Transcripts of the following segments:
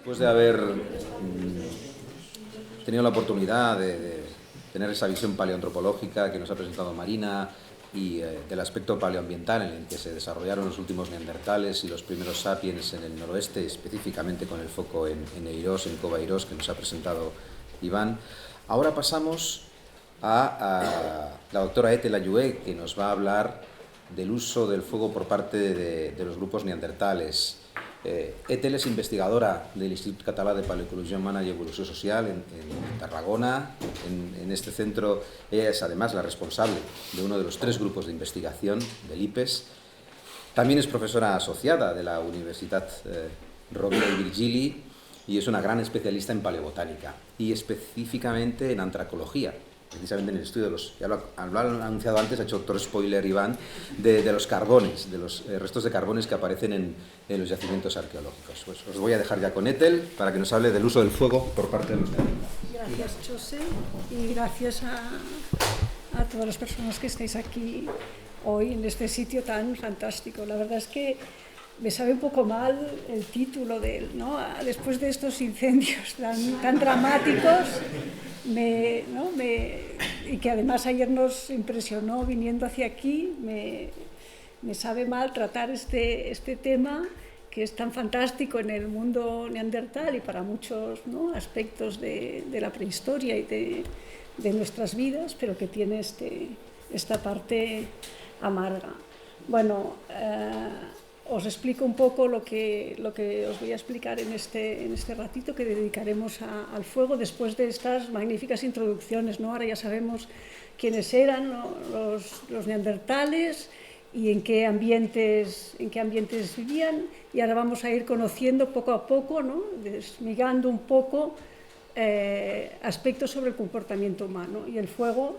después de haber tenido la oportunidad de tener esa visión paleoantropológica que nos ha presentado Marina y del aspecto paleoambiental en el que se desarrollaron los últimos neandertales y los primeros sapiens en el noroeste, específicamente con el foco en Eirós, en Cova Eirós, que nos ha presentado Iván. Ahora pasamos a la doctora Ethel Ayué, que nos va a hablar del uso del fuego por parte de los grupos neandertales. Ethel es investigadora del Institut Català de Paleoecologia Humana y Evolució Social en Tarragona. En este centro ella es además la responsable de uno de los 3 grupos de investigación del IPES. También es profesora asociada de la Universitat Rovira i Virgili y es una gran especialista en paleobotánica y específicamente en antracología, precisamente en el estudio de los, ya lo han anunciado antes, ha hecho otro spoiler Iván, de los carbones, de los restos de carbones que aparecen en los yacimientos arqueológicos. Pues os voy a dejar ya con Ethel para que nos hable del uso del fuego por parte de los neandertales. Gracias, José, y gracias a todas las personas que estáis aquí hoy en este sitio tan fantástico. La verdad es que me sabe un poco mal el título de él, ¿no? Después de estos incendios tan dramáticos, y que además ayer nos impresionó viniendo hacia aquí, me sabe mal tratar este tema que es tan fantástico en el mundo neandertal y para muchos, ¿no?, aspectos de la prehistoria y de nuestras vidas, pero que tiene esta parte amarga. Bueno, os explico un poco lo que os voy a explicar en este ratito que dedicaremos al fuego después de estas magníficas introducciones, ¿no? Ahora ya sabemos quiénes eran, ¿no?, los neandertales y en qué ambientes vivían, y ahora vamos a ir conociendo poco a poco, ¿no?, desmigando un poco aspectos sobre el comportamiento humano, y el fuego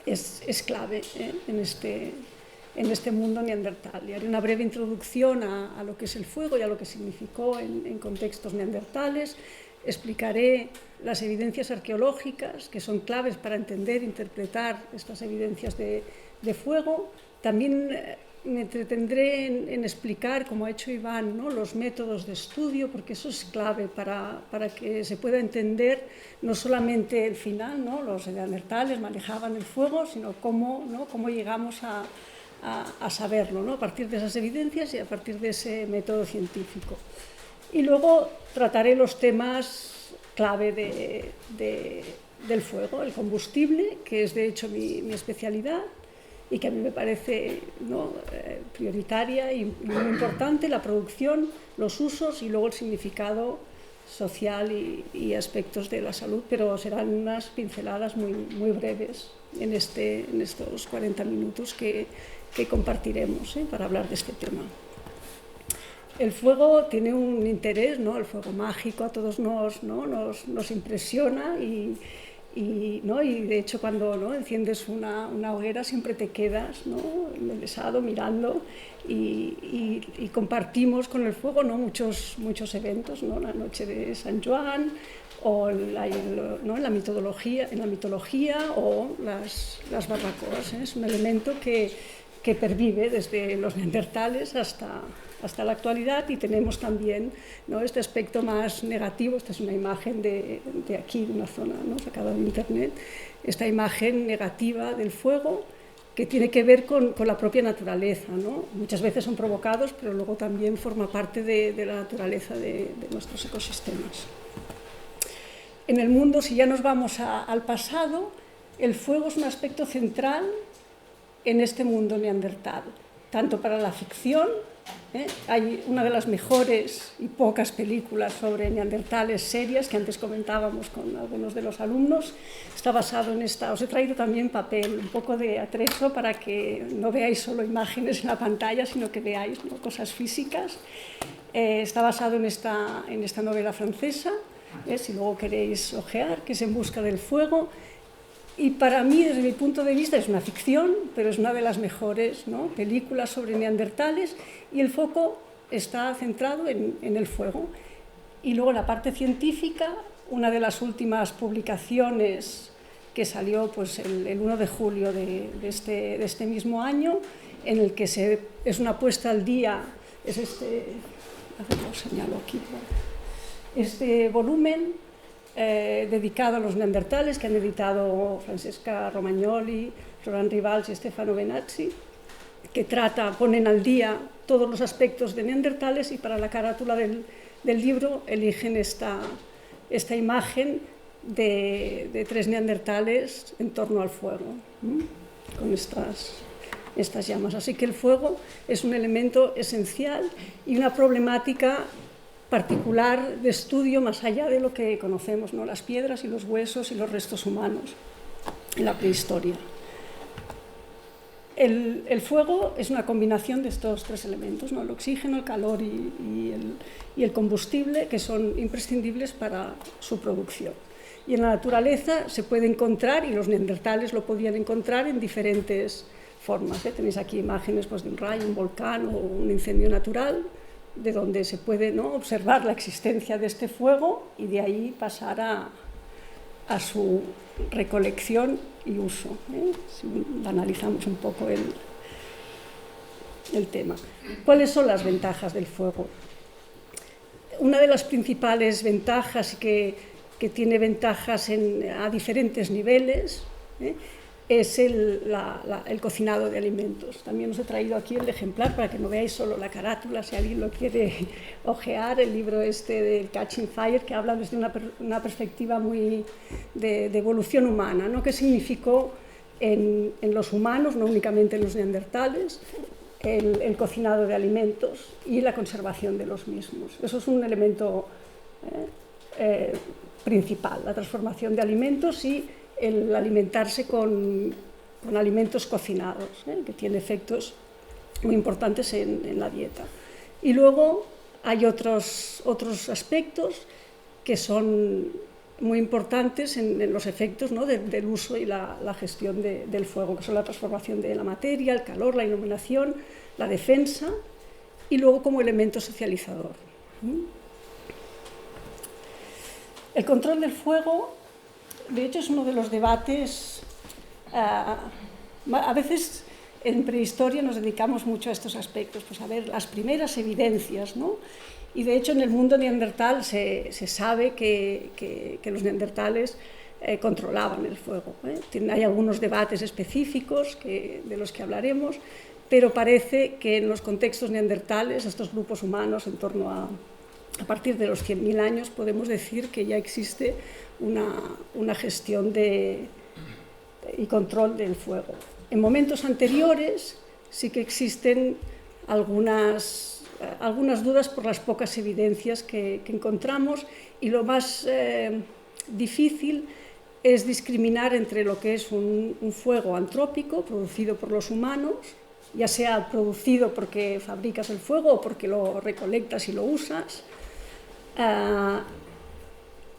es clave en este mundo neandertal. Y haré una breve introducción a lo que es el fuego y a lo que significó en contextos neandertales. Explicaré las evidencias arqueológicas que son claves para entender e interpretar estas evidencias de fuego. También me entretendré en explicar, como ha hecho Iván, ¿no?, los métodos de estudio, porque eso es clave para que se pueda entender no solamente el final, ¿no?, los neandertales manejaban el fuego, sino cómo llegamos a saberlo, ¿no?, a partir de esas evidencias y a partir de ese método científico. Y luego trataré los temas clave del fuego, el combustible, que es de hecho mi especialidad y que a mí me parece, ¿no?, prioritaria y muy importante, la producción, los usos y luego el significado social y aspectos de la salud, pero serán unas pinceladas muy breves en estos 40 minutos que compartiremos para hablar de este tema. El fuego tiene un interés, ¿no?, el fuego mágico a todos nos impresiona y de hecho cuando, ¿no?, enciendes una hoguera siempre te quedas, ¿no?, embelesado mirando y compartimos con el fuego, ¿no?, muchos eventos, ¿no?, la noche de San Joan o en la mitología o las barbacoas. Es un elemento que pervive desde los neandertales hasta la actualidad, y tenemos también, ¿no?, este aspecto más negativo. Esta es una imagen de aquí, de una zona, ¿no?, sacada de internet, esta imagen negativa del fuego que tiene que ver con la propia naturaleza, ¿no? Muchas veces son provocados, pero luego también forma parte de la naturaleza de nuestros ecosistemas. En el mundo, si ya nos vamos al pasado, el fuego es un aspecto central en este mundo neandertal, tanto para la ficción. Hay una de las mejores y pocas películas sobre neandertales serias que antes comentábamos con algunos de los alumnos. Está basado en esta. Os he traído también papel, un poco de atrezo para que no veáis solo imágenes en la pantalla, sino que veáis, ¿no?, cosas físicas. Está basado en esta novela francesa, si luego queréis ojear, que es En busca del fuego. Y para mí, desde mi punto de vista, es una ficción, pero es una de las mejores, ¿no?, películas sobre neandertales, y el foco está centrado en el fuego. Y luego la parte científica, una de las últimas publicaciones que salió pues, el 1 de julio de este mismo año, en el que es una puesta al día, es os señalo aquí, este volumen dedicado a los neandertales que han editado Francesca Romagnoli, Florent Rivals y Stefano Benazzi, que ponen al día todos los aspectos de neandertales, y para la carátula del libro eligen esta imagen de 3 neandertales en torno al fuego, con estas llamas. Así que el fuego es un elemento esencial y una problemática particular de estudio más allá de lo que conocemos, ¿no? Las piedras y los huesos y los restos humanos en la prehistoria. El fuego es una combinación de estos 3 elementos, ¿no? El oxígeno, el calor y el combustible, que son imprescindibles para su producción. Y en la naturaleza se puede encontrar, y los neandertales lo podían encontrar en diferentes formas, ¿eh? Tenéis aquí imágenes, pues, de un rayo, un volcán o un incendio natural, de donde se puede, ¿no?, observar la existencia de este fuego y de ahí pasar a su recolección y uso, ¿eh? Si analizamos un poco el tema. ¿Cuáles son las ventajas del fuego? Una de las principales ventajas, que tiene ventajas a diferentes niveles, es el cocinado de alimentos. También os he traído aquí el ejemplar para que no veáis solo la carátula, si alguien lo quiere ojear, el libro del Catching Fire, que habla desde una perspectiva muy de evolución humana, ¿no? ¿Qué significó en los humanos, no únicamente en los neandertales, el cocinado de alimentos y la conservación de los mismos? Eso es un elemento principal, la transformación de alimentos y el alimentarse con alimentos cocinados, que tiene efectos muy importantes en la dieta. Y luego hay otros aspectos que son muy importantes en los efectos, ¿no?, del uso y la gestión del fuego, que son la transformación de la materia, el calor, la iluminación, la defensa y luego como elemento socializador. El control del fuego, de hecho, es uno de los debates. A veces en prehistoria nos dedicamos mucho a estos aspectos, pues a ver las primeras evidencias, ¿no? Y de hecho en el mundo neandertal se sabe que los neandertales controlaban el fuego, ¿eh? Hay algunos debates específicos de los que hablaremos, pero parece que en los contextos neandertales, estos grupos humanos en torno a partir de los 100.000 años, podemos decir que ya existe una gestión y control del fuego. En momentos anteriores sí que existen algunas dudas por las pocas evidencias que encontramos, y lo más difícil es discriminar entre lo que es un fuego antrópico producido por los humanos, ya sea producido porque fabricas el fuego o porque lo recolectas y lo usas,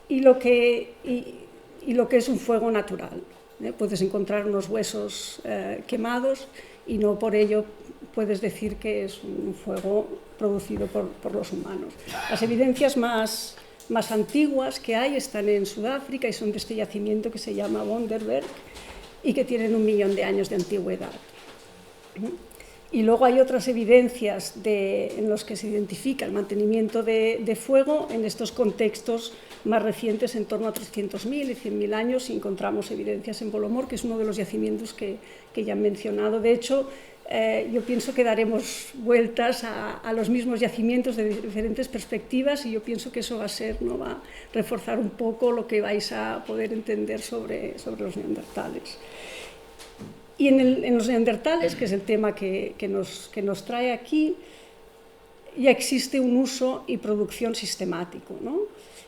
y lo que es un fuego natural. Puedes encontrar unos huesos quemados y no por ello puedes decir que es un fuego producido por los humanos. Las evidencias más antiguas que hay están en Sudáfrica y son de este yacimiento que se llama Wonderberg y que tienen 1 millón de años de antigüedad. Y luego hay otras evidencias en los que se identifica el mantenimiento de fuego en estos contextos más recientes, en torno a 300.000 y 100.000 años, y encontramos evidencias en Bolomor, que es uno de los yacimientos que ya han mencionado. De hecho, yo pienso que daremos vueltas a los mismos yacimientos de diferentes perspectivas, y yo pienso que eso va a reforzar un poco lo que vais a poder entender sobre los neandertales. Y en los neandertales, que es el tema que nos trae aquí, ya existe un uso y producción sistemático, ¿no?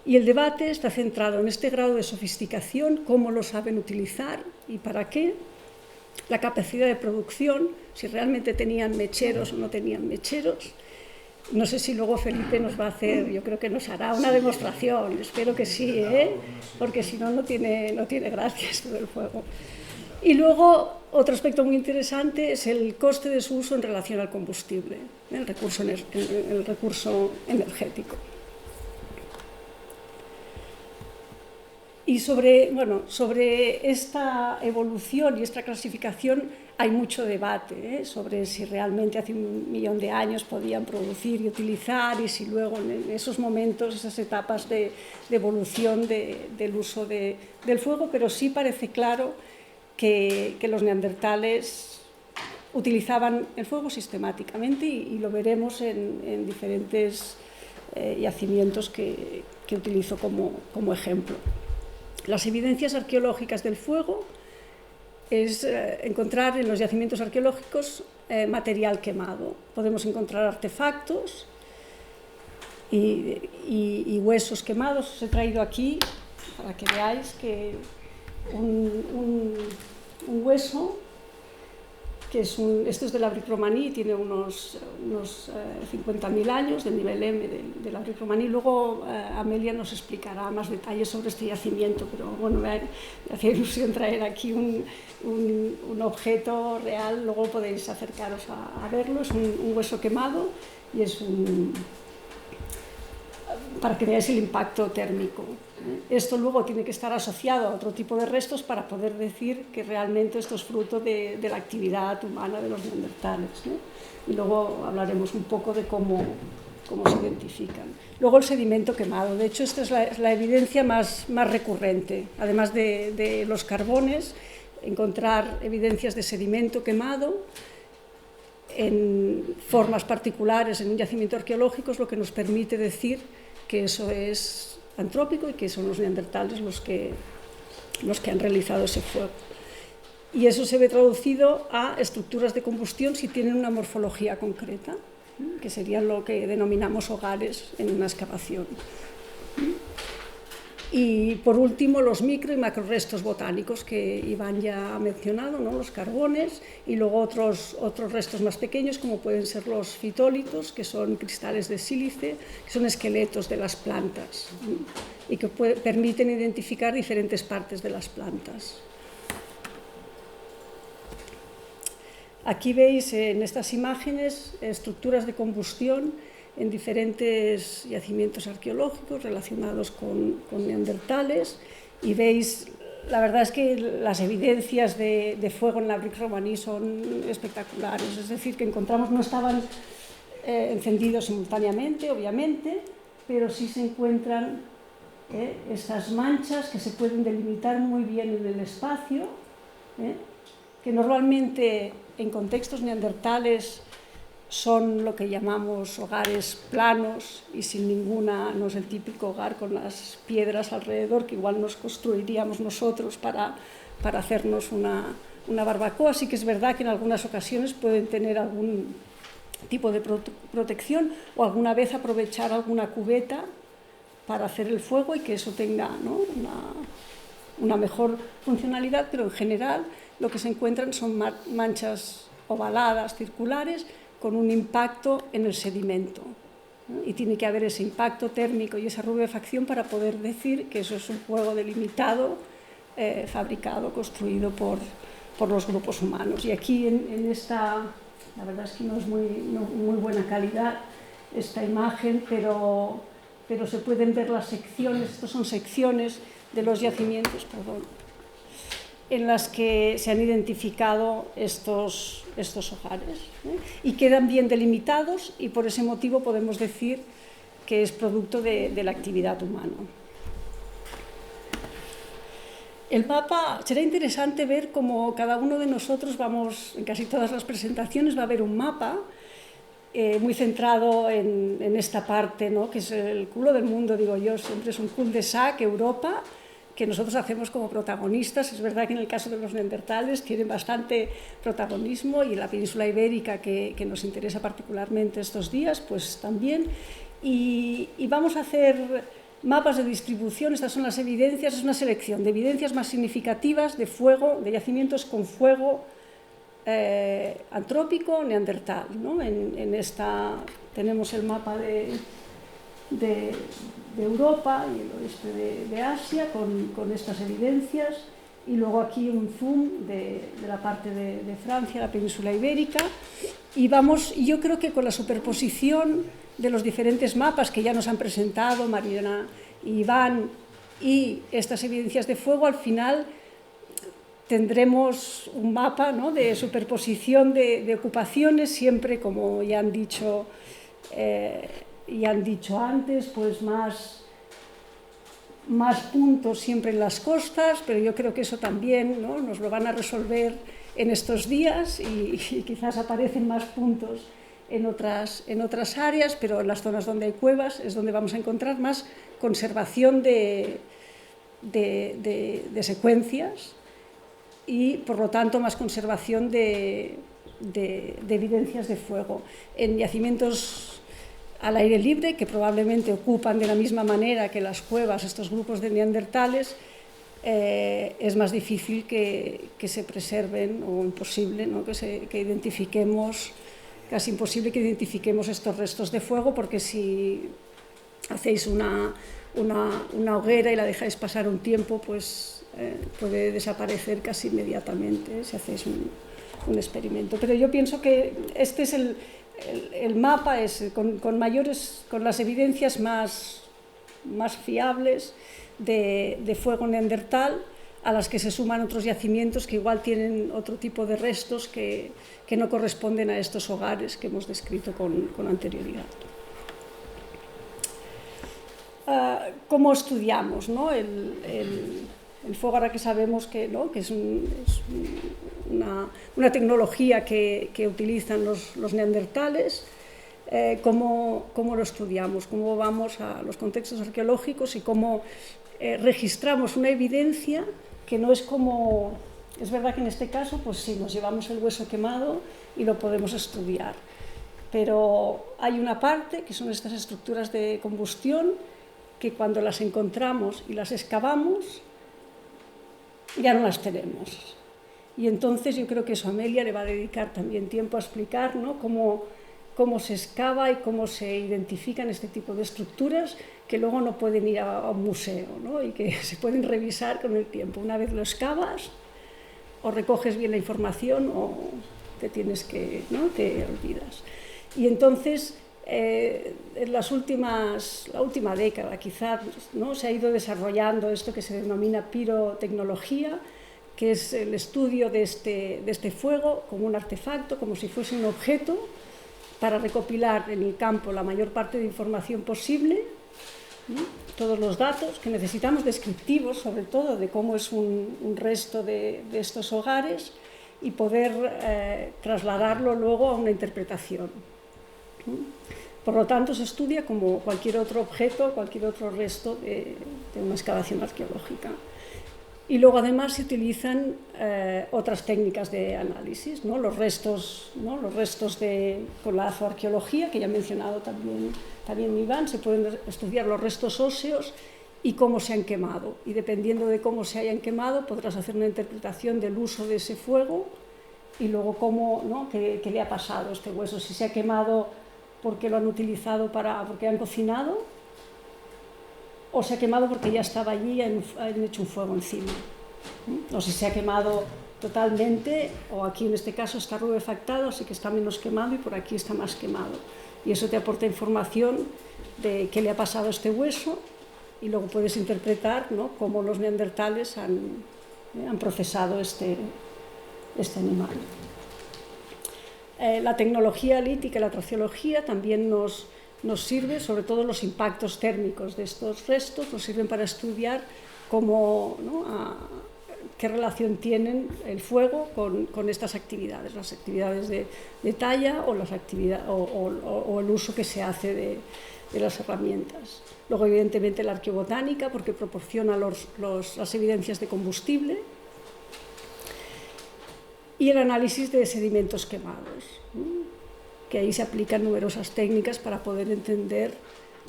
Y el debate está centrado en este grado de sofisticación, cómo lo saben utilizar y para qué, la capacidad de producción, si realmente tenían mecheros o no tenían mecheros. No sé si luego Felipe nos va a hacer, yo creo que nos hará una demostración, espero que sí, porque si no, no tiene gracia esto del fuego. Y luego, otro aspecto muy interesante es el coste de su uso en relación al combustible, el recurso energético. Y sobre esta evolución y esta clasificación hay mucho debate sobre si realmente hace 1.000.000 de años podían producir y utilizar, y si luego en esos momentos, esas etapas de evolución del uso del fuego, pero sí parece claro que los neandertales utilizaban el fuego sistemáticamente, y lo veremos en diferentes yacimientos que utilizo como ejemplo. Las evidencias arqueológicas del fuego es encontrar en los yacimientos arqueológicos material quemado. Podemos encontrar artefactos y huesos quemados. Os he traído aquí para que veáis que un hueso, que esto es de la Brique Romaní, tiene unos 50.000 años, del nivel M de la Brique Romaní. Luego Amelia nos explicará más detalles sobre este yacimiento, pero bueno, me hacía ilusión traer aquí un objeto real. Luego podéis acercaros a verlo. Es un hueso quemado, y es para que veáis el impacto térmico. Esto luego tiene que estar asociado a otro tipo de restos para poder decir que realmente esto es fruto de la actividad humana de los neandertales, ¿no? Y luego hablaremos un poco de cómo se identifican. Luego el sedimento quemado. De hecho, esta es la evidencia más recurrente. Además de los carbones, encontrar evidencias de sedimento quemado en formas particulares en un yacimiento arqueológico es lo que nos permite decir que eso es antrópico y que son los neandertales los que han realizado ese fuego. Y eso se ve traducido a estructuras de combustión si tienen una morfología concreta, que serían lo que denominamos hogares en una excavación. Y por último, los micro y macrorestos botánicos que Iván ya ha mencionado, ¿no? Los carbones, y luego otros restos más pequeños, como pueden ser los fitólitos, que son cristales de sílice, que son esqueletos de las plantas y que permiten identificar diferentes partes de las plantas. Aquí veis en estas imágenes estructuras de combustión en diferentes yacimientos arqueológicos relacionados con neandertales, y veis, la verdad es que las evidencias de fuego en la Brique Romaní son espectaculares. Es decir, que encontramos, no estaban encendidos simultáneamente, obviamente, pero sí se encuentran estas manchas que se pueden delimitar muy bien en el espacio, que normalmente en contextos neandertales son lo que llamamos hogares planos y sin ninguna, no es el típico hogar con las piedras alrededor que igual nos construiríamos nosotros para hacernos una barbacoa. Sí que es verdad que en algunas ocasiones pueden tener algún tipo de protección, o alguna vez aprovechar alguna cubeta para hacer el fuego y que eso tenga, ¿no?, una mejor funcionalidad, pero en general lo que se encuentran son manchas ovaladas, circulares, con un impacto en el sedimento, ¿no? Y tiene que haber ese impacto térmico y esa rubefacción para poder decir que eso es un fuego delimitado, fabricado, construido por los grupos humanos. Y aquí en esta, la verdad es que no es muy buena calidad esta imagen, pero se pueden ver las secciones. Estas son secciones de los yacimientos, en las que se han identificado estos hogares, y quedan bien delimitados, y por ese motivo podemos decir que es producto de la actividad humana. El mapa, será interesante ver cómo cada uno de nosotros vamos, en casi todas las presentaciones va a haber un mapa muy centrado en esta parte, ¿no?, que es el culo del mundo, digo yo, siempre es un cul-de-sac, Europa, que nosotros hacemos como protagonistas. Es verdad que en el caso de los neandertales tienen bastante protagonismo, y en la península ibérica, que nos interesa particularmente estos días, pues también. Y vamos a hacer mapas de distribución. Estas son las evidencias, es una selección de evidencias más significativas de fuego, de yacimientos con fuego antrópico neandertal, ¿no? En esta tenemos el mapa de Europa y el oeste de Asia con estas evidencias, y luego aquí un zoom de la parte de Francia, la península ibérica, y yo creo que con la superposición de los diferentes mapas que ya nos han presentado Mariana y Iván y estas evidencias de fuego, al final tendremos un mapa, ¿no?, de superposición de ocupaciones, siempre, como ya han dicho antes, pues más puntos siempre en las costas, pero yo creo que eso también, ¿no?, nos lo van a resolver en estos días y quizás aparecen más puntos en otras áreas, pero en las zonas donde hay cuevas es donde vamos a encontrar más conservación de secuencias y, por lo tanto, más conservación de evidencias de fuego. En yacimientos al aire libre, que probablemente ocupan de la misma manera que las cuevas estos grupos de neandertales, es más difícil que se preserven, o imposible, ¿no?, que identifiquemos, casi imposible que identifiquemos estos restos de fuego, porque si hacéis una hoguera y la dejáis pasar un tiempo, pues puede desaparecer casi inmediatamente, si hacéis un experimento. Pero yo pienso que este es el mapa, es con las evidencias más fiables de fuego neandertal, a las que se suman otros yacimientos que igual tienen otro tipo de restos que no corresponden a estos hogares que hemos descrito con anterioridad. ¿Cómo estudiamos, ¿no?, el fuego, ahora que sabemos que, ¿no?, que es una tecnología que utilizan los neandertales? ¿Cómo lo estudiamos? ¿Cómo vamos a los contextos arqueológicos y cómo registramos una evidencia que no es como... Es verdad que en este caso, pues sí, nos llevamos el hueso quemado y lo podemos estudiar, pero hay una parte que son estas estructuras de combustión que cuando las encontramos y las excavamos ya no las tenemos. Y entonces yo creo que eso Amelia le va a dedicar también tiempo a explicar, ¿no?, cómo se excava y cómo se identifican este tipo de estructuras que luego no pueden ir a un museo, ¿no?, y que se pueden revisar con el tiempo. Una vez lo excavas, o recoges bien la información o te olvidas. Y entonces, en la última década quizás, ¿no?, se ha ido desarrollando esto que se denomina pirotecnología, que es el estudio de este fuego como un artefacto, como si fuese un objeto, para recopilar en el campo la mayor parte de información posible, ¿no?, todos los datos que necesitamos, descriptivos sobre todo, de cómo es un resto de estos hogares, y poder trasladarlo luego a una interpretación. Por lo tanto, se estudia como cualquier otro objeto, cualquier otro resto de una excavación arqueológica. Y luego además se utilizan otras técnicas de análisis, ¿no?, los restos con la zooarqueología, que ya ha mencionado también Iván. Se pueden estudiar los restos óseos y cómo se han quemado, y dependiendo de cómo se hayan quemado podrás hacer una interpretación del uso de ese fuego y luego cómo, ¿no?, qué le ha pasado a este hueso, si se ha quemado porque lo han utilizado porque han cocinado, o se ha quemado porque ya estaba allí y han hecho un fuego encima, o si se ha quemado totalmente, o aquí en este caso está rubefactado, así que está menos quemado y por aquí está más quemado, y eso te aporta información de qué le ha pasado a este hueso, y luego puedes interpretar, ¿no?, cómo los neandertales han procesado este animal. La tecnología lítica, la traciología, también nos sirve, sobre todo los impactos térmicos de estos restos, nos sirven para estudiar cómo, ¿no?, qué relación tienen el fuego con estas actividades, las actividades de talla o el uso que se hace de las herramientas. Luego, evidentemente, la arqueobotánica, porque proporciona las evidencias de combustible, y el análisis de sedimentos quemados, ¿no?, que ahí se aplican numerosas técnicas para poder entender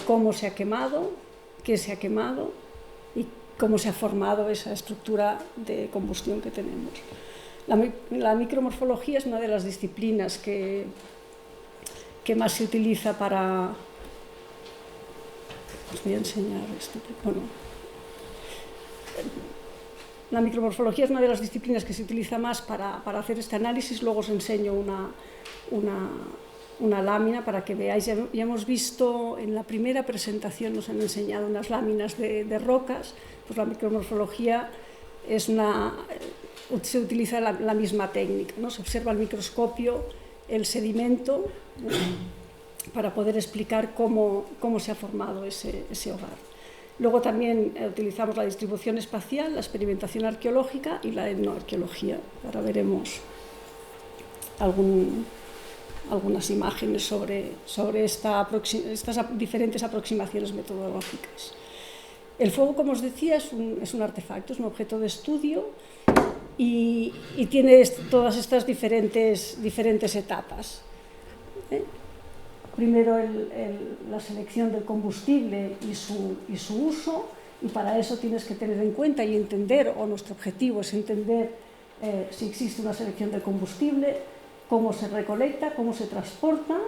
cómo se ha quemado, qué se ha quemado y cómo se ha formado esa estructura de combustión que tenemos. La micromorfología es una de las disciplinas que más se utiliza para... Os voy a enseñar esto. Bueno, la micromorfología es una de las disciplinas que se utiliza más para hacer este análisis. Luego os enseño una lámina para que veáis. Ya hemos visto en la primera presentación, nos han enseñado unas láminas de rocas. Pues la micromorfología es se utiliza la misma técnica, ¿no? Se observa al microscopio el sedimento, ¿no? Para poder explicar cómo se ha formado ese hogar. Luego también utilizamos la distribución espacial, la experimentación arqueológica y la etnoarqueología. Ahora veremos algunas imágenes sobre estas diferentes aproximaciones metodológicas. El fuego, como os decía, es un artefacto, es un objeto de estudio y tiene todas estas diferentes etapas. Primero la selección del combustible y su uso, y para eso tienes que tener en cuenta y entender, o nuestro objetivo es entender si existe una selección del combustible, cómo se recolecta, cómo se transporta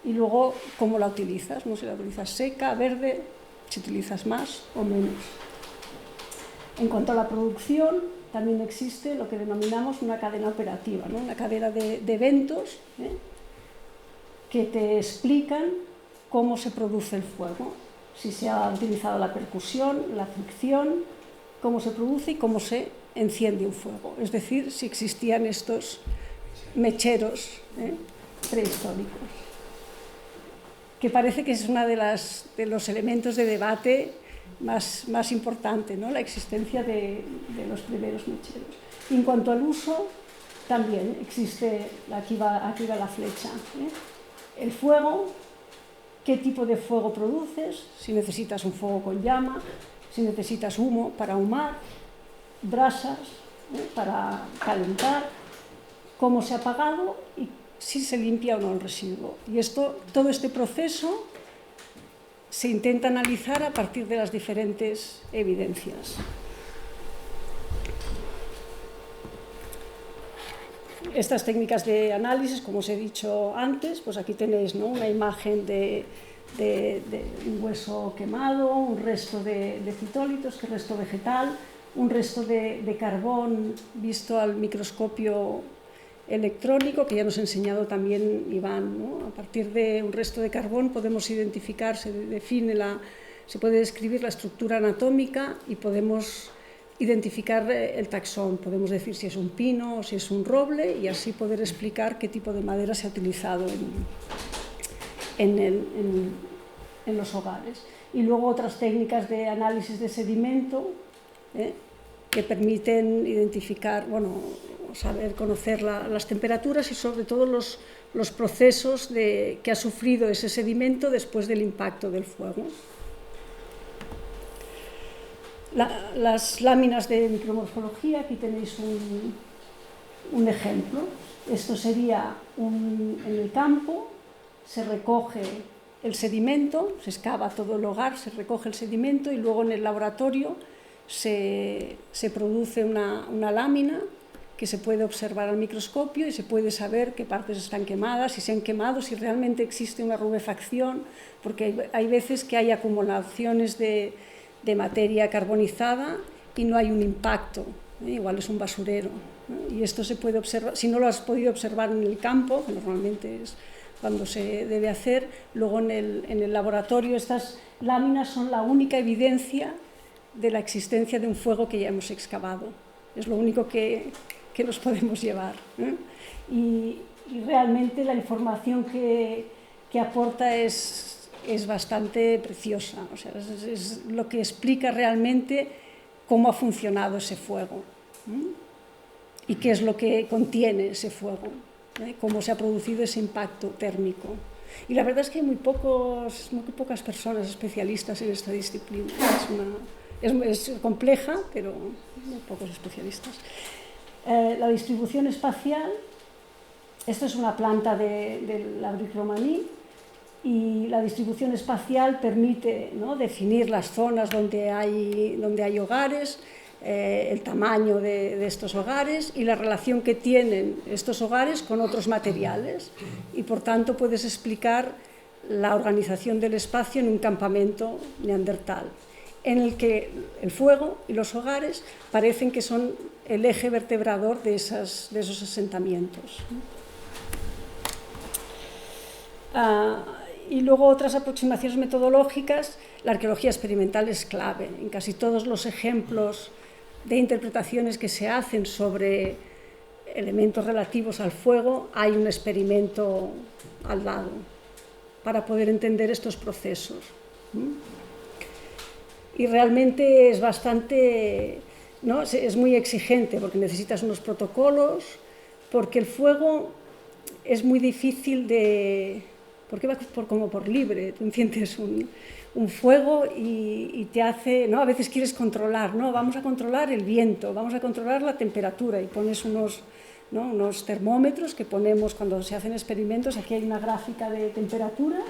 y luego cómo la utilizas, ¿no? Si la utilizas seca, verde, si utilizas más o menos. En cuanto a la producción, también existe lo que denominamos una cadena operativa, ¿no? Una cadena de eventos que te explican cómo se produce el fuego, si se ha utilizado la percusión, la fricción, cómo se produce y cómo se enciende un fuego. Es decir, si existían estos mecheros prehistóricos, que parece que es uno de los elementos de debate más importante, ¿no? La existencia de los primeros mecheros. Y en cuanto al uso, también existe, aquí va la flecha, el fuego, qué tipo de fuego produces, si necesitas un fuego con llama, si necesitas humo para ahumar, brasas para calentar, cómo se ha apagado y si se limpia o no el residuo. Y todo este proceso se intenta analizar a partir de las diferentes evidencias. Estas técnicas de análisis, como os he dicho antes, pues aquí tenéis, ¿no? Una imagen de un hueso quemado, un resto de citólitos, que es resto vegetal, un resto de carbón visto al microscopio electrónico, que ya nos ha enseñado también Iván, ¿no? A partir de un resto de carbón podemos identificar, se puede describir la estructura anatómica y podemos identificar el taxón, podemos decir si es un pino o si es un roble y así poder explicar qué tipo de madera se ha utilizado en los hogares. Y luego otras técnicas de análisis de sedimento que permiten identificar, conocer las temperaturas y sobre todo los procesos que ha sufrido ese sedimento después del impacto del fuego. Las láminas de micromorfología, aquí tenéis un ejemplo. Esto sería en el campo, se recoge el sedimento, se excava todo el hogar, se recoge el sedimento y luego en el laboratorio se produce una lámina que se puede observar al microscopio y se puede saber qué partes están quemadas, si se han quemado, si realmente existe una rubefacción, porque hay veces que hay acumulaciones de materia carbonizada y no hay un impacto, igual es un basurero, ¿no? Y esto se puede observar, si no lo has podido observar en el campo, que normalmente es cuando se debe hacer, luego en el laboratorio estas láminas son la única evidencia de la existencia de un fuego que ya hemos excavado, es lo único que nos podemos llevar, ¿eh? Y realmente la información que aporta es bastante preciosa, o sea, es lo que explica realmente cómo ha funcionado ese fuego, y qué es lo que contiene ese fuego, cómo se ha producido ese impacto térmico. Y la verdad es que hay muy pocas personas especialistas en esta disciplina, es compleja, pero muy pocos especialistas. La distribución espacial, esto es una planta de la Brique Romaní, y la distribución espacial permite, ¿no?, definir las zonas donde hay hogares, el tamaño de estos hogares y la relación que tienen estos hogares con otros materiales, y por tanto puedes explicar la organización del espacio en un campamento neandertal, en el que el fuego y los hogares parecen que son el eje vertebrador de esos asentamientos. Y luego otras aproximaciones metodológicas, la arqueología experimental es clave. En casi todos los ejemplos de interpretaciones que se hacen sobre elementos relativos al fuego, hay un experimento al lado para poder entender estos procesos. Y realmente es bastante, ¿no? Es muy exigente porque necesitas unos protocolos, porque el fuego es muy difícil de... porque va como por libre, tú enciendes un fuego y te hace, ¿no? A veces quieres controlar, ¿no? Vamos a controlar el viento, vamos a controlar la temperatura y pones unos termómetros que ponemos cuando se hacen experimentos. Aquí hay una gráfica de temperatura.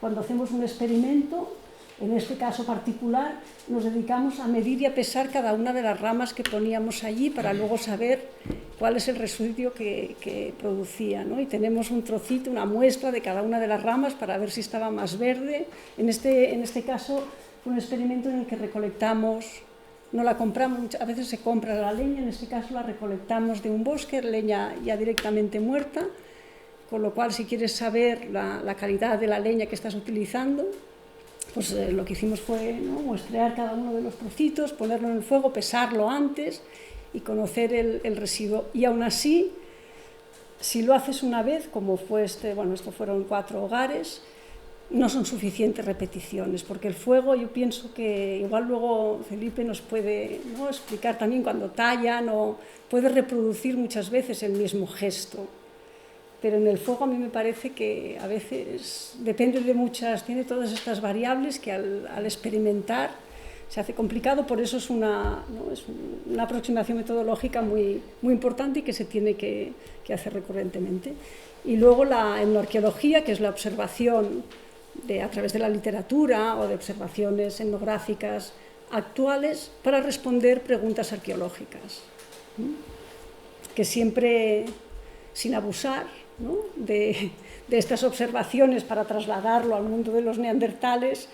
Cuando hacemos un experimento, en este caso particular, nos dedicamos a medir y a pesar cada una de las ramas que poníamos allí para luego saber cuál es el residuo que producía, ¿no? Y tenemos un trocito, una muestra de cada una de las ramas para ver si estaba más verde. En este caso fue un experimento en el que recolectamos, no la compramos, a veces se compra la leña, en este caso la recolectamos de un bosque, leña ya directamente muerta, con lo cual si quieres saber la calidad de la leña que estás utilizando, pues lo que hicimos fue, ¿no?, muestrear cada uno de los trocitos, ponerlo en el fuego, pesarlo antes y conocer el residuo. Y aún así, si lo haces una vez, como fue esto fueron 4 hogares, no son suficientes repeticiones, porque el fuego, yo pienso que igual luego Felipe nos puede, ¿no?, explicar también cuando tallan, o puede reproducir muchas veces el mismo gesto. Pero en el fuego a mí me parece que a veces depende de tiene todas estas variables que al experimentar se hace complicado, por eso es una aproximación metodológica muy, muy importante y que se tiene que hacer recurrentemente. Y luego la etnoarqueología, que es la observación a través de la literatura o de observaciones etnográficas actuales para responder preguntas arqueológicas, que siempre, sin abusar, ¿no?, de estas observaciones para trasladarlo al mundo de los neandertales,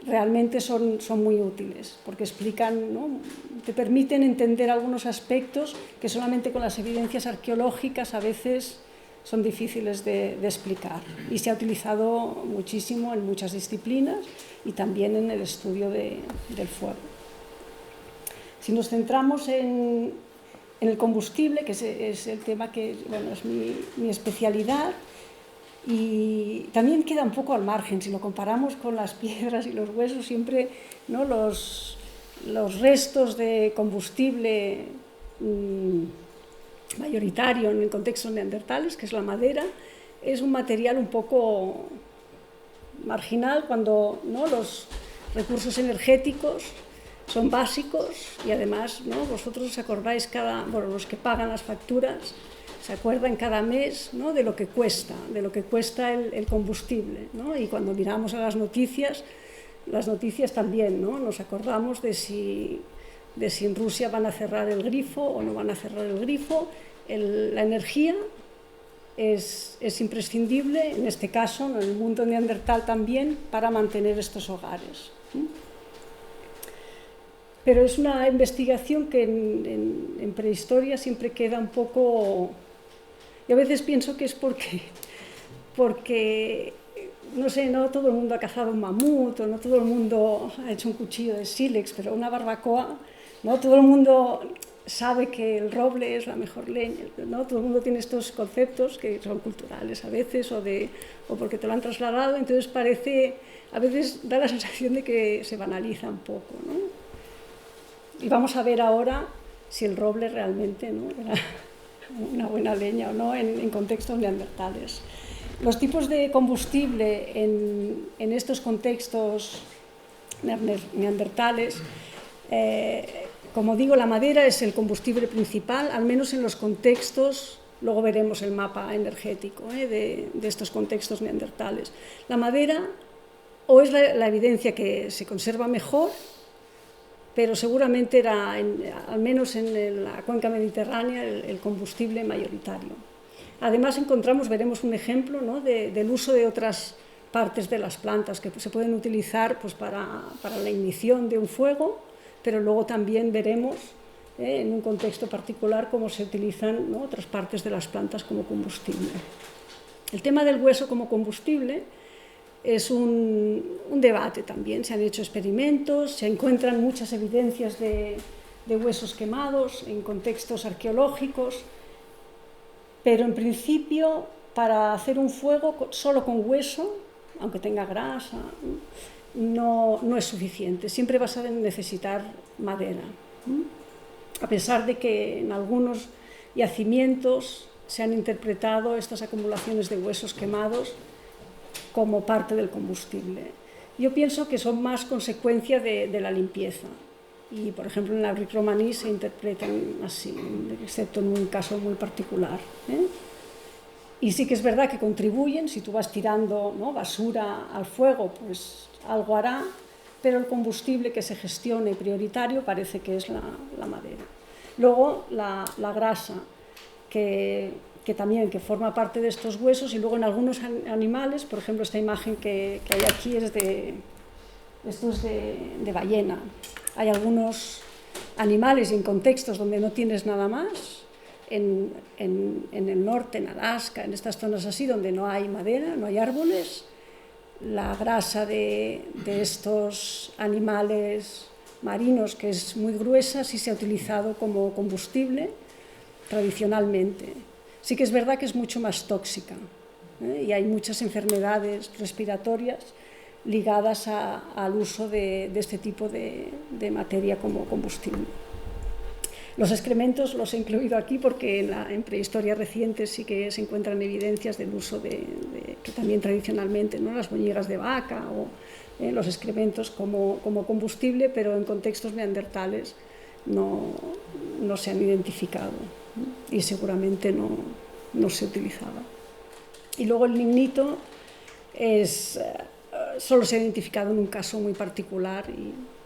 realmente son muy útiles, porque explican, ¿no?, te permiten entender algunos aspectos que solamente con las evidencias arqueológicas a veces son difíciles de explicar. Y se ha utilizado muchísimo en muchas disciplinas y también en el estudio del fuego. Si nos centramos en el combustible, que es el tema que es mi especialidad, y también queda un poco al margen, si lo comparamos con las piedras y los huesos, siempre, ¿no?, los restos de combustible mayoritario en el contexto neandertales, que es la madera, es un material un poco marginal cuando, ¿no?, los recursos energéticos son básicos y además, ¿no?, vosotros os acordáis los que pagan las facturas se acuerdan cada mes, ¿no?, de lo que cuesta el combustible, ¿no? Y cuando miramos a las noticias también, ¿no?, nos acordamos de si en Rusia van a cerrar el grifo o no van a cerrar el grifo. La energía es imprescindible, en este caso, en el mundo neandertal también, para mantener estos hogares. Pero es una investigación que en prehistoria siempre queda un poco... Yo a veces pienso que es porque no sé, no todo el mundo ha cazado un mamut, o no todo el mundo ha hecho un cuchillo de sílex, pero una barbacoa, ¿no? Todo el mundo sabe que el roble es la mejor leña, ¿no? Todo el mundo tiene estos conceptos que son culturales a veces, o porque te lo han trasladado, entonces a veces da la sensación de que se banaliza un poco, ¿no? Y vamos a ver ahora si el roble realmente, ¿no?, era una buena leña o no en contextos neandertales. Los tipos de combustible en estos contextos neandertales, como digo, la madera es el combustible principal, al menos en los contextos, luego veremos el mapa energético de estos contextos neandertales. La madera o es la evidencia que se conserva mejor, pero seguramente era, al menos en la cuenca mediterránea, el combustible mayoritario. Además veremos un ejemplo, ¿no?, del uso de otras partes de las plantas que se pueden utilizar, pues, para la ignición de un fuego, pero luego también veremos en un contexto particular cómo se utilizan, ¿no?, otras partes de las plantas como combustible. El tema del hueso como combustible es un debate también, se han hecho experimentos, se encuentran muchas evidencias de de huesos quemados en contextos arqueológicos, pero en principio para hacer un fuego solo con hueso, aunque tenga grasa, no es suficiente. Siempre vas a necesitar madera. A pesar de que en algunos yacimientos se han interpretado estas acumulaciones de huesos quemados como parte del combustible. Yo pienso que son más consecuencia de la limpieza. Y, por ejemplo, en la Brique Romaní se interpretan así, excepto en un caso muy particular. Y sí que es verdad que contribuyen, si tú vas tirando, ¿no?, basura al fuego, pues algo hará, pero el combustible que se gestione prioritario parece que es la madera. Luego la grasa, que también forma parte de estos huesos, y luego en algunos animales, por ejemplo, esta imagen que hay aquí es de ballena. Hay algunos animales y en contextos donde no tienes nada más, en el norte, en Alaska, en estas zonas así, donde no hay madera, no hay árboles, la grasa de estos animales marinos, que es muy gruesa, sí se ha utilizado como combustible tradicionalmente. Sí que es verdad que es mucho más tóxica, y hay muchas enfermedades respiratorias ligadas al uso de este tipo de materia como combustible. Los excrementos los he incluido aquí porque en prehistoria reciente sí que se encuentran evidencias del uso que también tradicionalmente, ¿no?, las boñigas de vaca o los excrementos como combustible, pero en contextos neandertales no se han identificado, ¿no?, y seguramente no se utilizaba. Y luego el lignito solo se ha identificado en un caso muy particular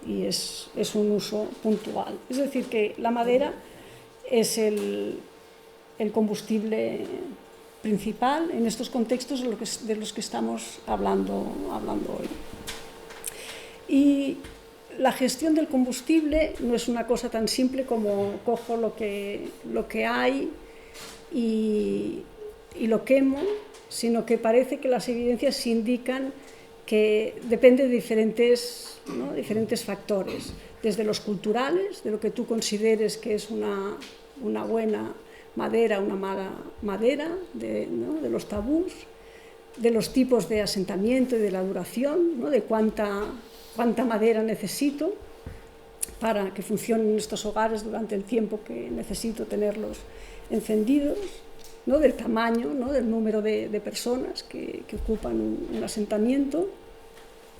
y es un uso puntual. Es decir, que la madera es el combustible principal en estos contextos de los que estamos hablando hoy. Y la gestión del combustible no es una cosa tan simple como cojo lo que hay y lo quemo, sino que parece que las evidencias indican que depende de diferentes factores, desde los culturales, de lo que tú consideres que es una buena madera, una mala madera, de los tabús, de los tipos de asentamiento y de la duración, ¿no?, de cuánta madera necesito para que funcionen estos hogares durante el tiempo que necesito tenerlos encendidos, ¿no?, del tamaño, ¿no?, del número de personas que ocupan un asentamiento,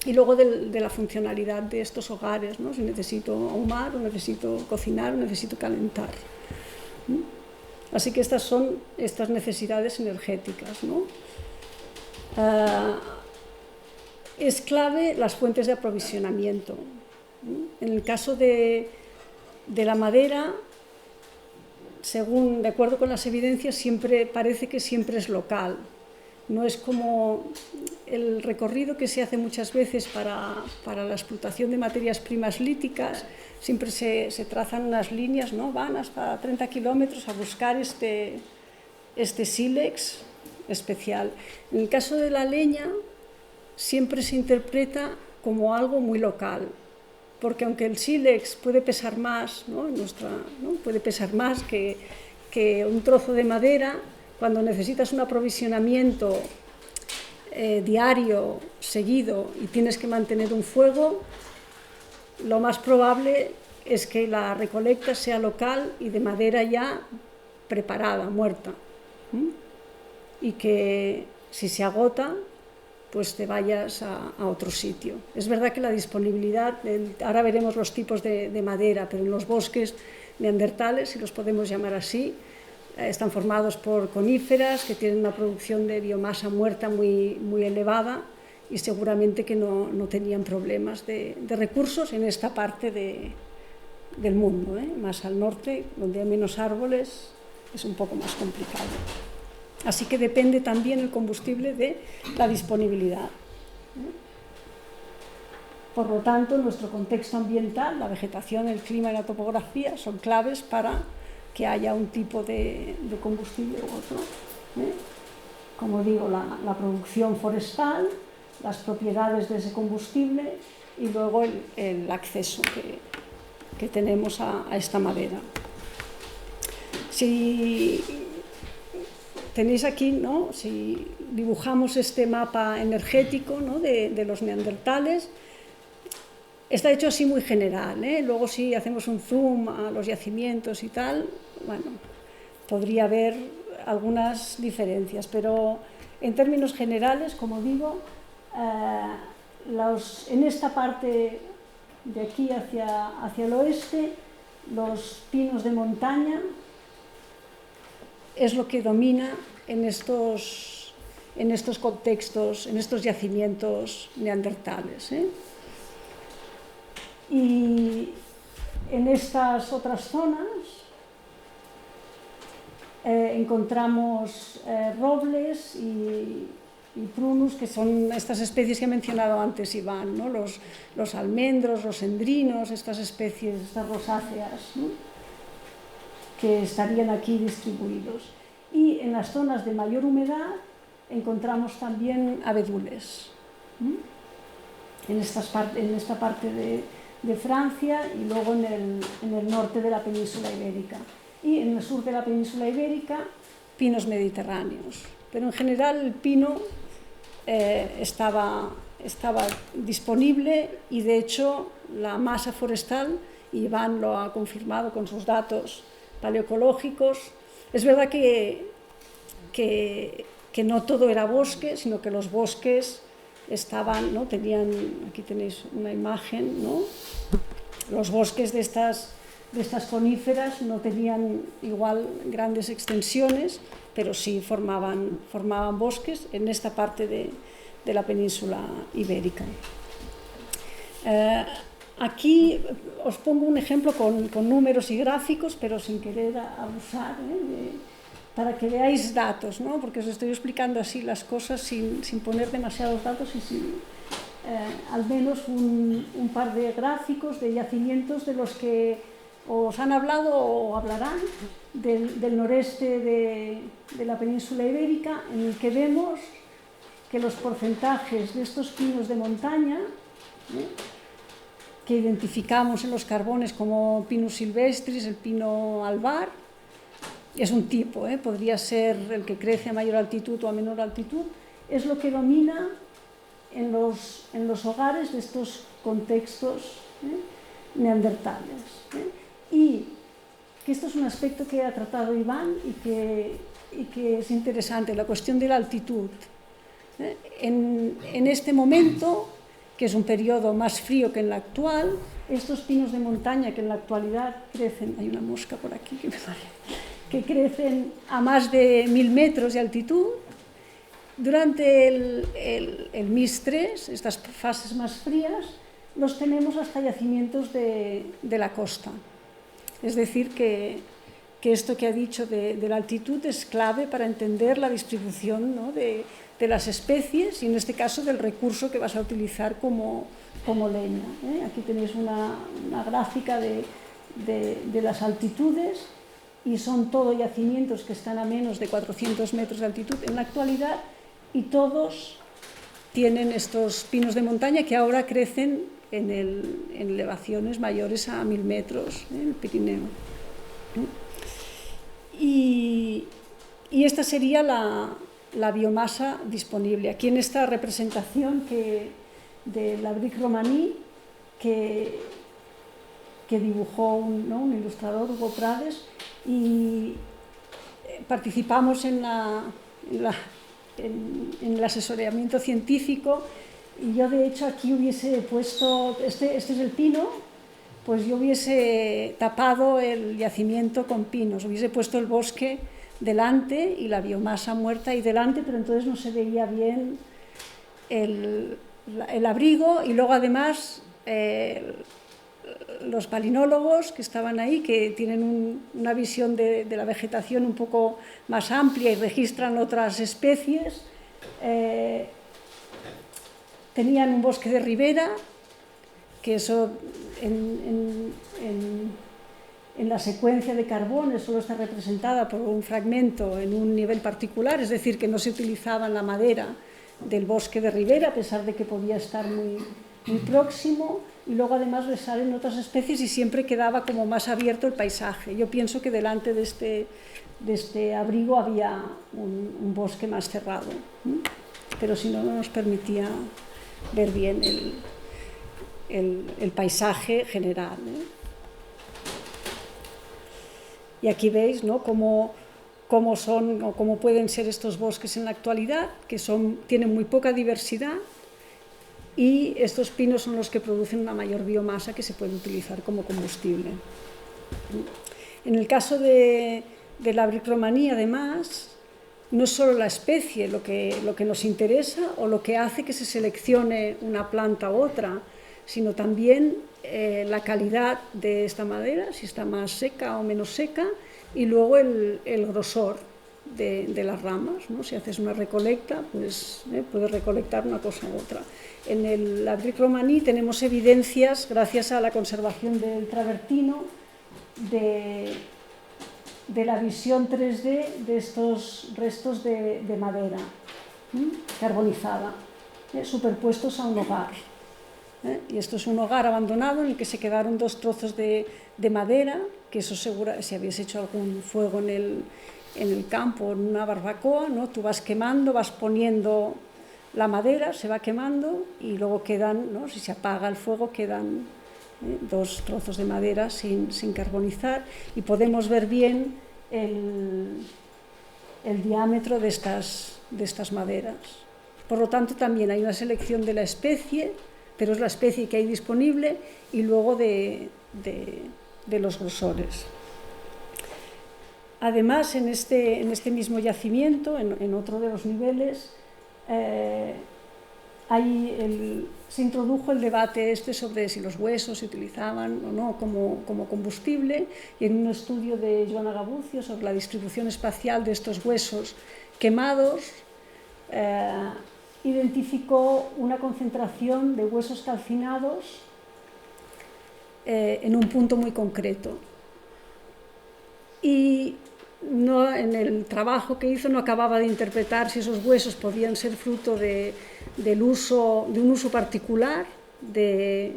y luego de la funcionalidad de estos hogares, ¿no?, si necesito ahumar, o necesito cocinar, o necesito calentar. Así que estas son estas necesidades energéticas, ¿no? Es clave las fuentes de aprovisionamiento. En el caso de la madera, de acuerdo con las evidencias, parece que siempre es local. No es como el recorrido que se hace muchas veces para la explotación de materias primas líticas. Siempre se trazan unas líneas, ¿no?, van hasta 30 kilómetros a buscar este sílex especial. En el caso de la leña, siempre se interpreta como algo muy local, porque aunque el sílex puede pesar más, ¿no?, puede pesar más que un trozo de madera, cuando necesitas un aprovisionamiento diario, seguido, y tienes que mantener un fuego, lo más probable es que la recolecta sea local y de madera ya preparada, muerta, y que si se agota, pues te vayas a otro sitio. Es verdad que la disponibilidad, ahora veremos los tipos de madera, pero en los bosques neandertales, si los podemos llamar así, están formados por coníferas que tienen una producción de biomasa muerta muy, muy elevada, y seguramente que no tenían problemas de recursos en esta parte del mundo, Más al norte, donde hay menos árboles, es un poco más complicado. Así que depende también el combustible de la disponibilidad. Por lo tanto, nuestro contexto ambiental, la vegetación, el clima y la topografía son claves para que haya un tipo de combustible u otro. Como digo, la producción forestal, las propiedades de ese combustible y luego el acceso que tenemos a esta madera. Si tenéis aquí, ¿no?, si dibujamos este mapa energético, ¿no?, de los neandertales, está hecho así muy general, ¿eh? Luego si hacemos un zoom a los yacimientos y tal, bueno, podría haber algunas diferencias, pero en términos generales, como digo, en esta parte de aquí hacia el oeste, los pinos de montaña es lo que domina en estos contextos, en estos yacimientos neandertales, ¿eh? Y en estas otras zonas encontramos robles y prunus, que son estas especies que he mencionado antes, Iván, ¿no?, los almendros, los endrinos, estas especies, estas rosáceas, ¿no?, que estarían aquí distribuidos. Y en las zonas de mayor humedad encontramos también abedules, ¿no?, en esta parte de Francia y luego en el norte de la península ibérica. Y en el sur de la península ibérica, pinos mediterráneos. Pero en general el pino estaba disponible y de hecho la masa forestal, y Iván lo ha confirmado con sus datos paleoecológicos, es verdad que no todo era bosque, sino que los bosques estaban, ¿no?, tenían, aquí tenéis una imagen, ¿no?, los bosques de estas coníferas no tenían igual grandes extensiones, pero sí formaban bosques en esta parte de la península ibérica. Aquí os pongo un ejemplo con números y gráficos, pero sin querer abusar, para que veáis datos, ¿no?, porque os estoy explicando así las cosas sin poner demasiados datos y sin al menos un par de gráficos de yacimientos de los que os han hablado o hablarán del noreste de la península ibérica, en el que vemos que los porcentajes de estos pinos de montaña, que identificamos en los carbones como Pinus silvestris, el pino albar, es un tipo, podría ser el que crece a mayor altitud o a menor altitud, es lo que domina en los hogares de estos contextos neandertales. Y que esto es un aspecto que ha tratado Iván y que es interesante, la cuestión de la altitud. En este momento, que es un periodo más frío que en la actual, estos pinos de montaña que en la actualidad crecen, hay una mosca por aquí que crecen a más de 1000 metros de altitud, durante el MIS-3, estas fases más frías, los tenemos hasta yacimientos de la costa. Es decir, que esto que ha dicho de la altitud es clave para entender la distribución, ¿no?, de las especies y en este caso del recurso que vas a utilizar como leña. Aquí tenéis una gráfica de las altitudes y son todo yacimientos que están a menos de 400 metros de altitud en la actualidad y todos tienen estos pinos de montaña que ahora crecen en elevaciones mayores a 1000 metros, en el Pirineo. Y esta sería la biomasa disponible. Aquí en esta representación de la Brique Romaní que dibujó un ilustrador, Hugo Prades, y participamos en el asesoramiento científico. Y yo, de hecho, aquí hubiese puesto, este es el pino, pues yo hubiese tapado el yacimiento con pinos, hubiese puesto el bosque delante y la biomasa muerta ahí delante, pero entonces no se veía bien el abrigo. Y luego, además, los palinólogos que estaban ahí, que tienen una visión de la vegetación un poco más amplia y registran otras especies, tenían un bosque de ribera, que eso en la secuencia de carbones solo está representada por un fragmento en un nivel particular, es decir, que no se utilizaba la madera del bosque de ribera, a pesar de que podía estar muy próximo, y luego además le salen otras especies y siempre quedaba como más abierto el paisaje. Yo pienso que delante de este abrigo había un bosque más cerrado, pero si no, no nos permitía ver bien el paisaje general. Y aquí veis, ¿no?, cómo son o cómo pueden ser estos bosques en la actualidad, que tienen muy poca diversidad, y estos pinos son los que producen una mayor biomasa que se puede utilizar como combustible. En el caso de la brichromanía, además, no es solo la especie lo que nos interesa o lo que hace que se seleccione una planta u otra, sino también la calidad de esta madera, si está más seca o menos seca, y luego el grosor de las ramas, ¿no? Si haces una recolecta, pues puedes recolectar una cosa u otra. En la brichromanía tenemos evidencias, gracias a la conservación del travertino, de la visión 3D de estos restos de madera carbonizada, superpuestos a un hogar. Y esto es un hogar abandonado en el que se quedaron 2 trozos de madera, que eso seguro, si habéis hecho algún fuego en el campo, en una barbacoa, ¿no?, tú vas quemando, vas poniendo la madera, se va quemando y luego quedan, ¿no?, si se apaga el fuego, quedan 2 trozos de madera sin carbonizar, y podemos ver bien el diámetro de estas maderas. Por lo tanto, también hay una selección de la especie, pero es la especie que hay disponible, y luego de los grosores. Además, en este mismo yacimiento, en otro de los niveles, se introdujo el debate sobre si los huesos se utilizaban o no como combustible, y en un estudio de Joana Gabucio sobre la distribución espacial de estos huesos quemados, identificó una concentración de huesos calcinados en un punto muy concreto. Y en el trabajo que hizo no acababa de interpretar si esos huesos podían ser fruto de un uso particular de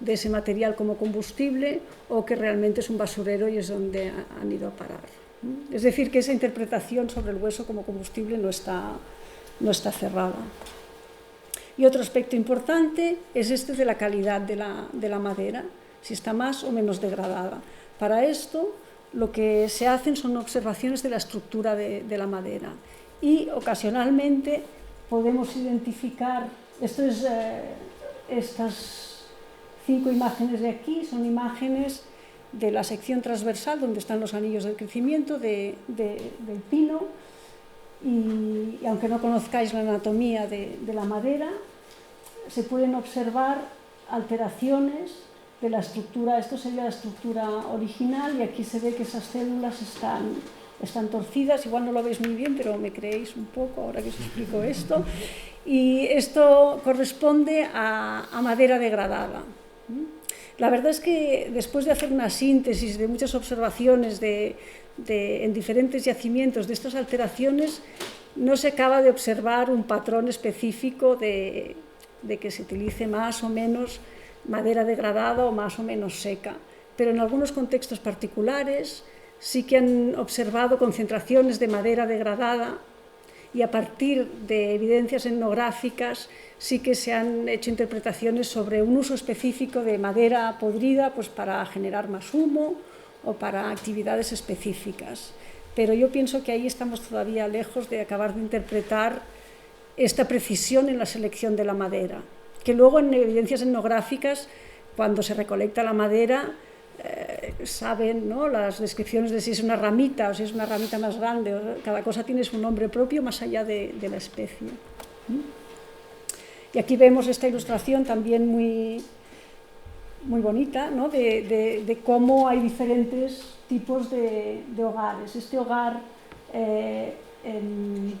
ese material como combustible, o que realmente es un basurero y es donde han ido a parar. Es decir, que esa interpretación sobre el hueso como combustible no está cerrada. Y otro aspecto importante es de la calidad de la madera, si está más o menos degradada. Para esto, lo que se hacen son observaciones de la estructura de la madera, y ocasionalmente podemos identificar, estas 5 imágenes de aquí son imágenes de la sección transversal donde están los anillos del crecimiento del pino, y aunque no conozcáis la anatomía de la madera, se pueden observar alteraciones de la estructura. Esto sería la estructura original, y aquí se ve que esas células están torcidas. Igual no lo veis muy bien, pero me creéis un poco ahora que os explico esto. Y esto corresponde a madera degradada. La verdad es que después de hacer una síntesis de muchas observaciones en diferentes yacimientos de estas alteraciones, no se acaba de observar un patrón específico de que se utilice más o menos madera degradada o más o menos seca, pero en algunos contextos particulares sí que han observado concentraciones de madera degradada, y a partir de evidencias etnográficas sí que se han hecho interpretaciones sobre un uso específico de madera podrida, pues para generar más humo o para actividades específicas. Pero yo pienso que ahí estamos todavía lejos de acabar de interpretar esta precisión en la selección de la madera, que luego en evidencias etnográficas, cuando se recolecta la madera, saben, ¿no?, las descripciones de si es una ramita o si es una ramita más grande, cada cosa tiene su nombre propio más allá de la especie. Y aquí vemos esta ilustración también muy bonita, ¿no?, de cómo hay diferentes tipos de hogares. Este hogar en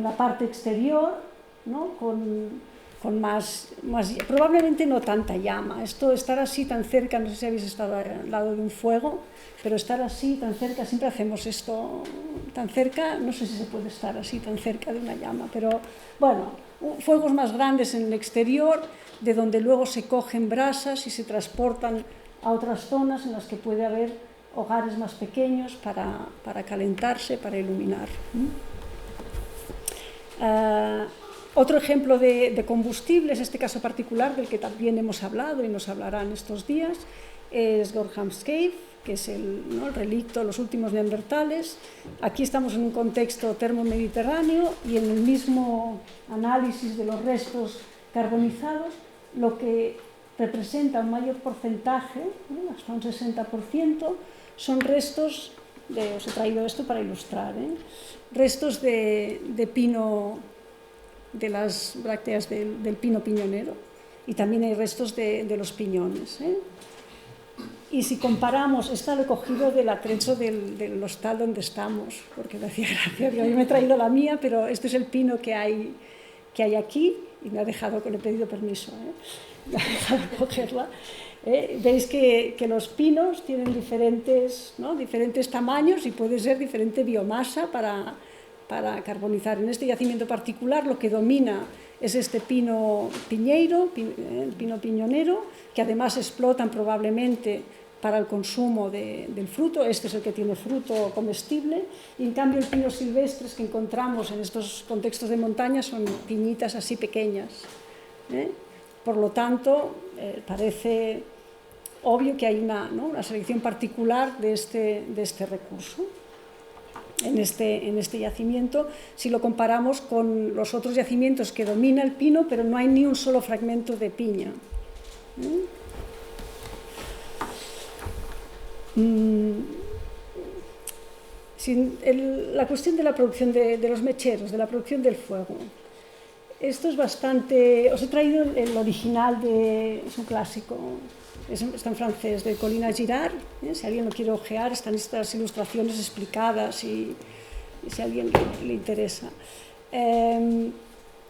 la parte exterior, ¿no?, con más, probablemente no tanta llama. Estar así tan cerca, no sé si habéis estado al lado de un fuego, pero estar así tan cerca, siempre hacemos esto tan cerca, no sé si se puede estar así tan cerca de una llama, pero bueno, fuegos más grandes en el exterior, de donde luego se cogen brasas y se transportan a otras zonas en las que puede haber hogares más pequeños para calentarse, para iluminar. Otro ejemplo de combustible es este caso particular del que también hemos hablado y nos hablarán estos días, es Gorham's Cave, que es el relicto, los últimos neandertales. Aquí estamos en un contexto termomediterráneo y en el mismo análisis de los restos carbonizados, lo que representa un mayor porcentaje, hasta un 60%, son restos, os he traído esto para ilustrar, restos de pino, de las brácteas del pino piñonero, y también hay restos de los piñones. Y si comparamos, está recogido del atrecho del hostal donde estamos, porque me hacía gracia, yo me he traído la mía, pero este es el pino que hay aquí, y me ha dejado, que le he pedido permiso, me ha dejado cogerla. Veis que los pinos tienen diferentes tamaños y puede ser diferente biomasa para carbonizar. En este yacimiento particular lo que domina es este pino piñeiro, el pino piñonero, que además explotan probablemente para el consumo del fruto. Este es el que tiene fruto comestible, y en cambio el pino silvestres que encontramos en estos contextos de montaña son piñitas así pequeñas. Por lo tanto, parece obvio que hay una selección particular de este recurso en este yacimiento, si lo comparamos con los otros yacimientos que domina el pino, pero no hay ni un solo fragmento de piña. La cuestión de la producción de los mecheros, de la producción del fuego. Esto es bastante... Os he traído el original, es un clásico, está en francés, de Colina Girard. Si alguien lo quiere ojear, están estas ilustraciones explicadas y si a alguien le interesa.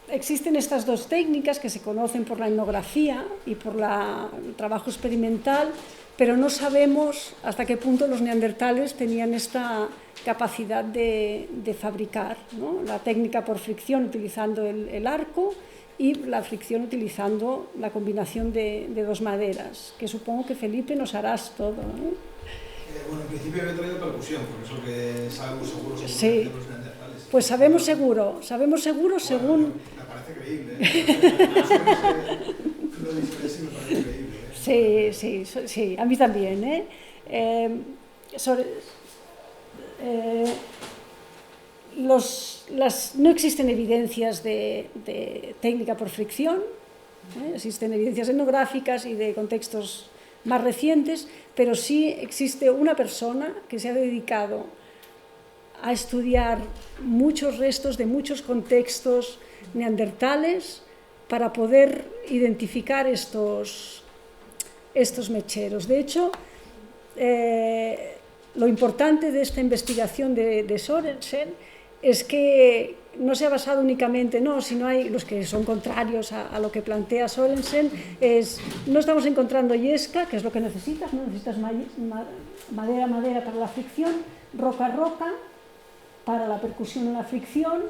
Existen estas dos técnicas que se conocen por la etnografía y por el trabajo experimental, pero no sabemos hasta qué punto los neandertales tenían esta capacidad de fabricar, ¿no? La técnica por fricción utilizando el arco y la fricción utilizando la combinación de dos maderas, que supongo que Felipe nos harás todo, ¿no? Bueno, en principio me he traído percusión, por eso que sabemos seguro sí. De los neandertales. Pues sabemos seguro bueno, según... Me parece creíble, Lo dices y me parece creíble, Sí, a mí también, no existen evidencias de técnica por fricción, existen evidencias etnográficas y de contextos más recientes, pero sí existe una persona que se ha dedicado a estudiar muchos restos de muchos contextos neandertales para poder identificar estos mecheros. De hecho, lo importante de esta investigación de Sorensen es que no se ha basado únicamente, sino hay los que son contrarios a lo que plantea Sorensen, no estamos encontrando yesca, que es lo que necesitas, no necesitas madera para la fricción, roca para la percusión en la fricción,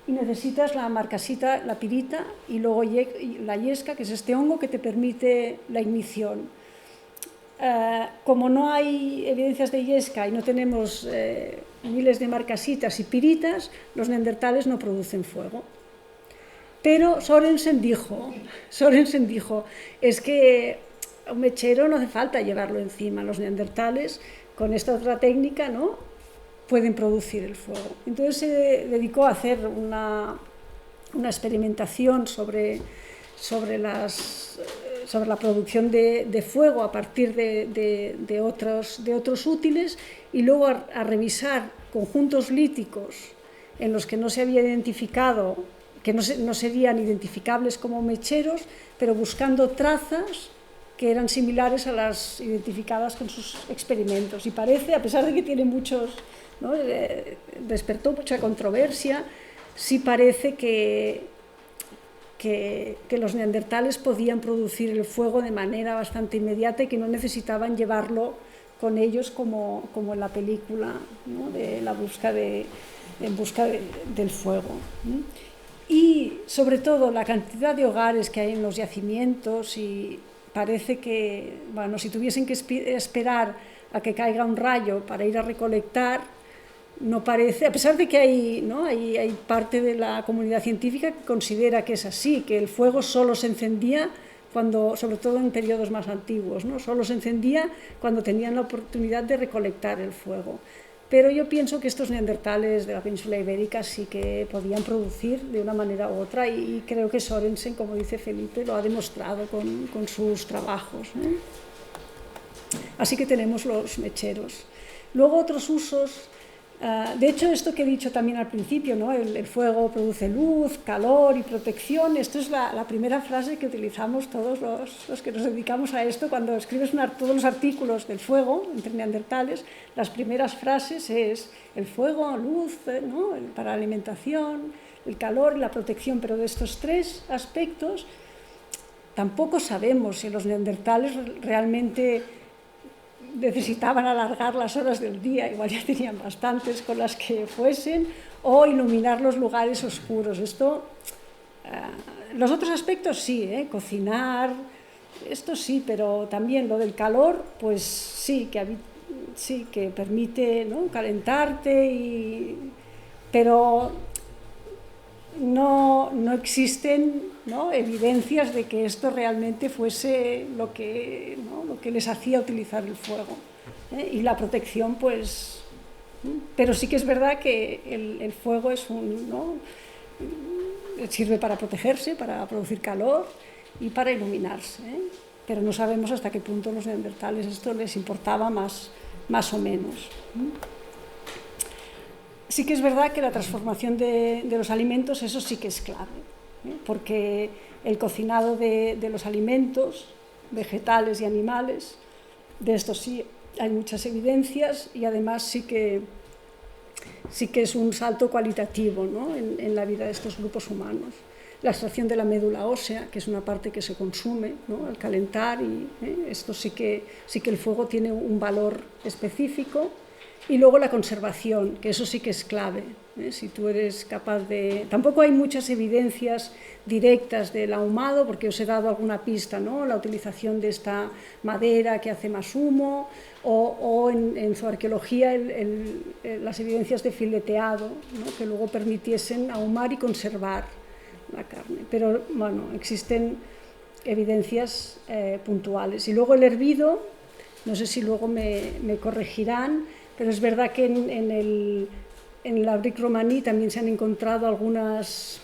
y necesitas la marcasita, la pirita, y luego la yesca, que es este hongo que te permite la ignición. Como no hay evidencias de yesca y no tenemos miles de marcasitas y piritas, los neandertales no producen fuego. Pero Sorensen dijo, es que un mechero no hace falta llevarlo encima, los neandertales con esta otra técnica, ¿no?, pueden producir el fuego. Entonces se dedicó a hacer una experimentación sobre la producción de fuego a partir de otros útiles, y luego a revisar conjuntos líticos en los que no se había identificado, que no serían identificables como mecheros, pero buscando trazas que eran similares a las identificadas con sus experimentos. Y parece, a pesar de que tiene despertó mucha controversia, sí parece que los neandertales podían producir el fuego de manera bastante inmediata y que no necesitaban llevarlo con ellos como en la película, ¿no?, de la en busca del fuego. Y sobre todo la cantidad de hogares que hay en los yacimientos, y parece que, bueno, si tuviesen que esperar a que caiga un rayo para ir a recolectar, no parece, a pesar de que hay, ¿no? hay parte de la comunidad científica que considera que es así, que el fuego solo se encendía cuando, sobre todo en periodos más antiguos, ¿no? Solo se encendía cuando tenían la oportunidad de recolectar el fuego. Pero yo pienso que estos neandertales de la península ibérica sí que podían producir de una manera u otra, y creo que Sorensen, como dice Felipe, lo ha demostrado con sus trabajos, ¿eh? Así que tenemos los mecheros. Luego otros usos. De hecho, esto que he dicho también al principio, ¿no? El fuego produce luz, calor y protección. Esto es la primera frase que utilizamos todos los que nos dedicamos a esto. Cuando escribes todos los artículos del fuego entre neandertales, las primeras frases es el fuego, luz, ¿no? Para la alimentación, el calor y la protección. Pero de estos tres aspectos tampoco sabemos si los neandertales realmente necesitaban alargar las horas del día, igual ya tenían bastantes con las que fuesen, o iluminar los lugares oscuros. Los otros aspectos sí, cocinar, esto sí, pero también lo del calor, pues sí, que permite, ¿no? calentarte, pero no existen, ¿no? evidencias de que esto realmente fuese lo que les hacía utilizar el fuego. Y la protección, pues. Pero sí que es verdad que el fuego es ¿no? sirve para protegerse, para producir calor y para iluminarse. Pero no sabemos hasta qué punto los neandertales esto les importaba más o menos. Sí que es verdad que la transformación de los alimentos, eso sí que es clave, porque el cocinado de los alimentos, vegetales y animales, de esto sí hay muchas evidencias, y además sí que es un salto cualitativo, ¿no? en la vida de estos grupos humanos. La extracción de la médula ósea, que es una parte que se consume, ¿no? al calentar, y esto sí que el fuego tiene un valor específico. Y luego la conservación, que eso sí que es clave. Si tú eres capaz de. Tampoco hay muchas evidencias directas del ahumado, porque os he dado alguna pista, ¿no? La utilización de esta madera que hace más humo, o en su arqueología las evidencias de fileteado, ¿no? que luego permitiesen ahumar y conservar la carne. Pero bueno, existen evidencias puntuales. Y luego el hervido, no sé si luego me corregirán, pero es verdad que en la Brique Romaní también se han encontrado algunas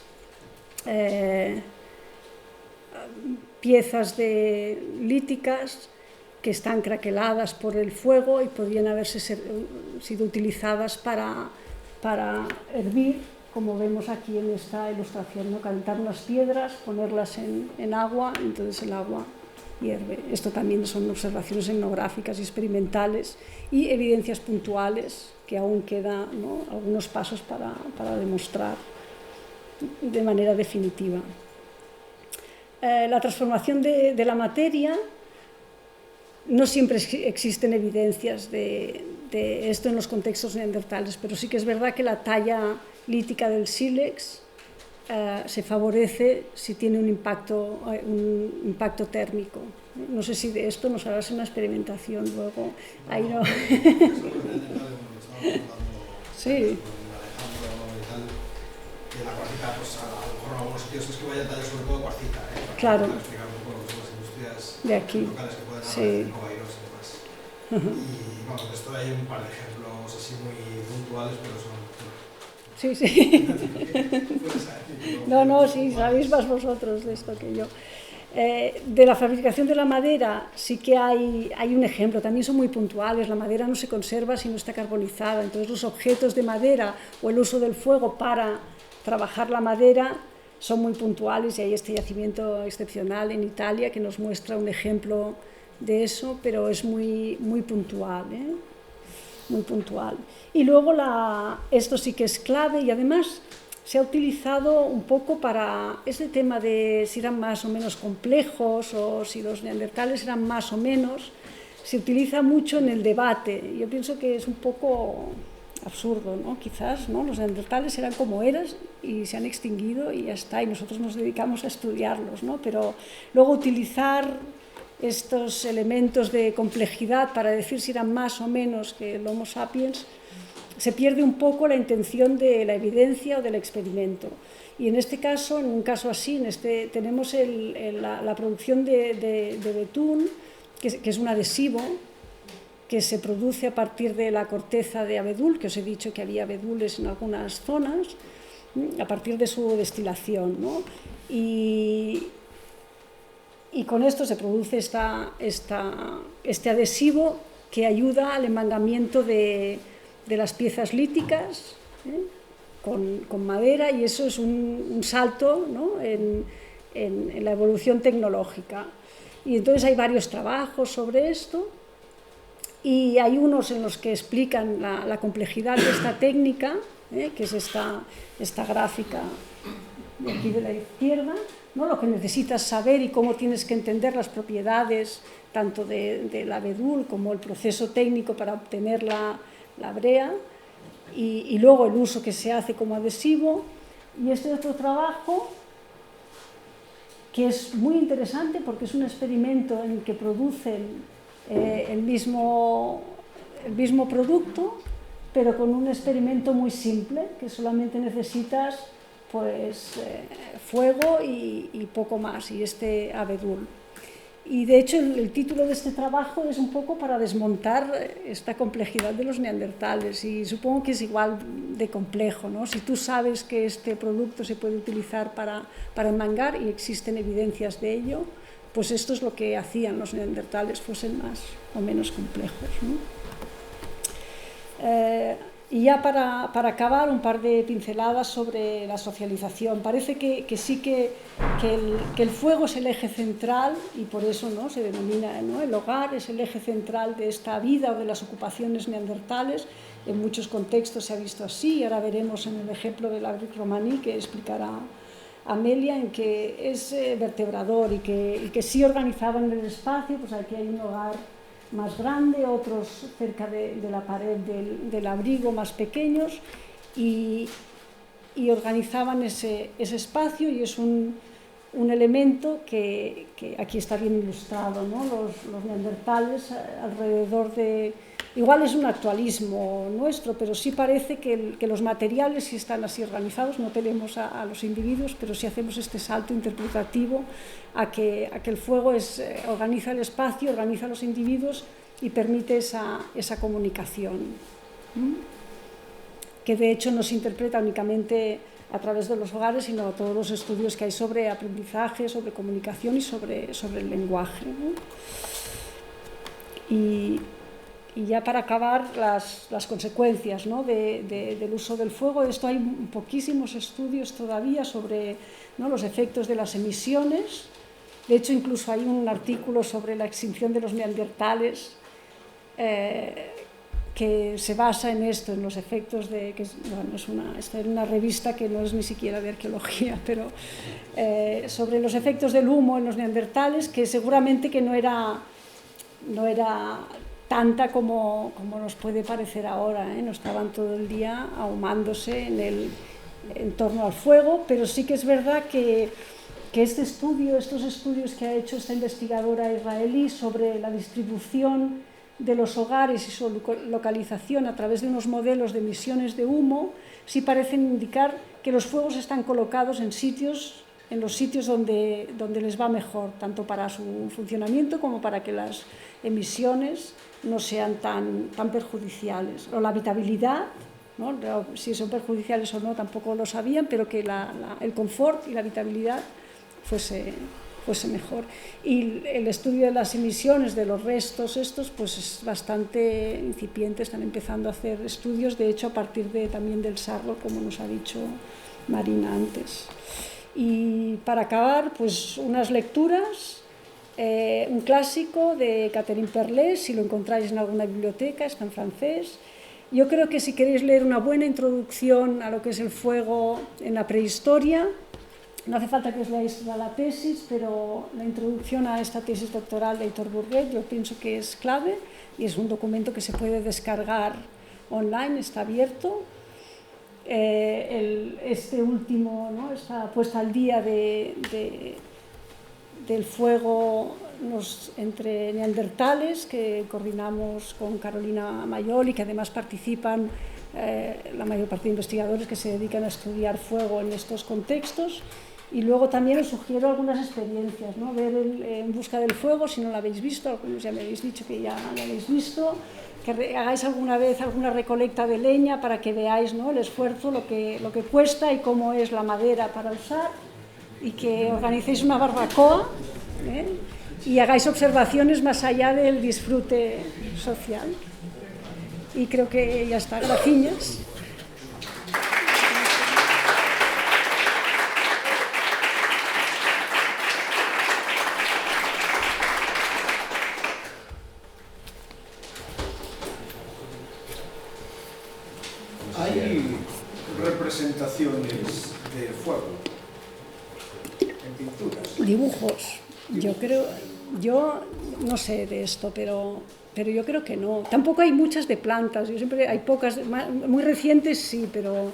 piezas líticas que están craqueladas por el fuego y podrían haberse sido utilizadas para hervir, como vemos aquí en esta ilustración, ¿no? Calentar unas piedras, ponerlas en agua, y entonces el agua hierve. Esto también son observaciones etnográficas y experimentales, y evidencias puntuales que aún quedan, ¿no? algunos pasos para demostrar de manera definitiva. La transformación de la materia, no siempre existen evidencias de esto en los contextos neandertales, pero sí que es verdad que la talla lítica del sílex se favorece si tiene un impacto térmico. No sé si de esto nos harás una experimentación luego. Ahí no. Sí. La cuarcita, pues a lo mejor en algunos sitios es que vaya a tallar sobre todo cuarcita, claro. Para explicar un poco las industrias de aquí. locales que pueden Sí. aparecer como Airos y demás. Y bueno, de esto hay un par de ejemplos así muy puntuales, pero son. Sí, sí. No, sí, sabéis más vosotros de esto que yo. De la fabricación de la madera sí que hay un ejemplo, también son muy puntuales. La madera no se conserva si no está carbonizada, entonces los objetos de madera o el uso del fuego para trabajar la madera son muy puntuales, y hay este yacimiento excepcional en Italia que nos muestra un ejemplo de eso, pero es muy puntual, muy puntual. Y luego esto sí que es clave, y además se ha utilizado un poco para este tema de si eran más o menos complejos o si los neandertales eran más o menos, se utiliza mucho en el debate. Yo pienso que es un poco absurdo, ¿no? Quizás, ¿no? Los neandertales eran como eras y se han extinguido y ya está, y nosotros nos dedicamos a estudiarlos, ¿no? Pero luego utilizar estos elementos de complejidad para decir si eran más o menos que el Homo sapiens, se pierde un poco la intención de la evidencia o del experimento. Y en este caso, en un caso así, tenemos la producción de betún, que es un adhesivo que se produce a partir de la corteza de abedul, que os he dicho que había abedules en algunas zonas, a partir de su destilación, ¿no? Y con esto se produce este adhesivo que ayuda al emangamiento de las piezas líticas, con madera, y eso es un salto, ¿no? en la evolución tecnológica. Y entonces hay varios trabajos sobre esto, y hay unos en los que explican la complejidad de esta técnica, que es esta gráfica de aquí de la izquierda, ¿no? Lo que necesitas saber y cómo tienes que entender las propiedades tanto del abedul como el proceso técnico para obtener la brea, y luego el uso que se hace como adhesivo. Y este otro trabajo, que es muy interesante porque es un experimento en el que producen el mismo producto, pero con un experimento muy simple, que solamente necesitas pues fuego y poco más, y este abedul. Y de hecho el título de este trabajo es un poco para desmontar esta complejidad de los neandertales, y supongo que es igual de complejo, ¿no? Si tú sabes que este producto se puede utilizar para enmangar y existen evidencias de ello, pues esto es lo que hacían los neandertales, fuesen más o menos complejos, ¿no? Y ya para acabar, un par de pinceladas sobre la socialización. Parece que sí que el fuego es el eje central, y por eso, ¿no?, se denomina, ¿no?, el hogar es el eje central de esta vida o de las ocupaciones neandertales. En muchos contextos se ha visto así, y ahora veremos en el ejemplo de la Brique Romaní, que explicará Amelia, en que es vertebrador y que sí organizaban el espacio. Pues aquí hay un hogar más grande, otros cerca de la pared del abrigo más pequeños, y organizaban ese espacio, y es un elemento que aquí está bien ilustrado, ¿no? Los neandertales alrededor de... Igual es un actualismo nuestro, pero sí parece que los materiales sí están así organizados. No tenemos a los individuos, pero sí hacemos este salto interpretativo a que el fuego organiza el espacio, organiza los individuos y permite esa comunicación, que de hecho no se interpreta únicamente a través de los hogares, sino todos los estudios que hay sobre aprendizaje, sobre comunicación y sobre el lenguaje, ¿no? Y ya para acabar, las consecuencias, ¿no?, del uso del fuego. Esto hay poquísimos estudios todavía sobre, ¿no?, los efectos de las emisiones. De hecho, incluso hay un artículo sobre la extinción de los neandertales que se basa en esto, en los efectos de... está en una revista que no es ni siquiera de arqueología, pero sobre los efectos del humo en los neandertales, que seguramente que no era tanta como nos puede parecer ahora, ¿eh? No estaban todo el día ahumándose en torno al fuego, pero sí que es verdad que estos estudios que ha hecho esta investigadora israelí sobre la distribución de los hogares y su localización a través de unos modelos de emisiones de humo, sí parecen indicar que los fuegos están colocados en los sitios donde les va mejor, tanto para su funcionamiento como para que las emisiones no sean tan perjudiciales. O la habitabilidad, ¿no?, si son perjudiciales o no tampoco lo sabían, pero que el confort y la habitabilidad fuese mejor. Y el estudio de las emisiones de los restos estos pues es bastante incipiente, están empezando a hacer estudios, de hecho a partir también del sarro, como nos ha dicho Marina antes. Y para acabar, pues unas lecturas. Un clásico de Catherine Perlet, si lo encontráis en alguna biblioteca, está en francés. Yo creo que si queréis leer una buena introducción a lo que es el fuego en la prehistoria, no hace falta que os leáis la tesis, pero la introducción a esta tesis doctoral de Aitor Burguet yo pienso que es clave, y es un documento que se puede descargar online, está abierto. Este último, ¿no? Esta puesta al día del fuego entre neandertales, que coordinamos con Carolina Mayol y que además participan la mayor parte de investigadores que se dedican a estudiar fuego en estos contextos. Y luego también os sugiero algunas experiencias, ¿no? Ver En busca del fuego, si no lo habéis visto, algunos ya me habéis dicho que ya lo habéis visto, que hagáis alguna vez alguna recolecta de leña para que veáis, ¿no? El esfuerzo, lo que cuesta y cómo es la madera para usar, y que organicéis una barbacoa, y hagáis observaciones más allá del disfrute social. Y creo que ya está, gracias. Hay representaciones de fuego en pinturas. Dibujos. Yo no sé de esto, pero yo creo que no. Tampoco hay muchas de plantas. Hay pocas, muy recientes sí, pero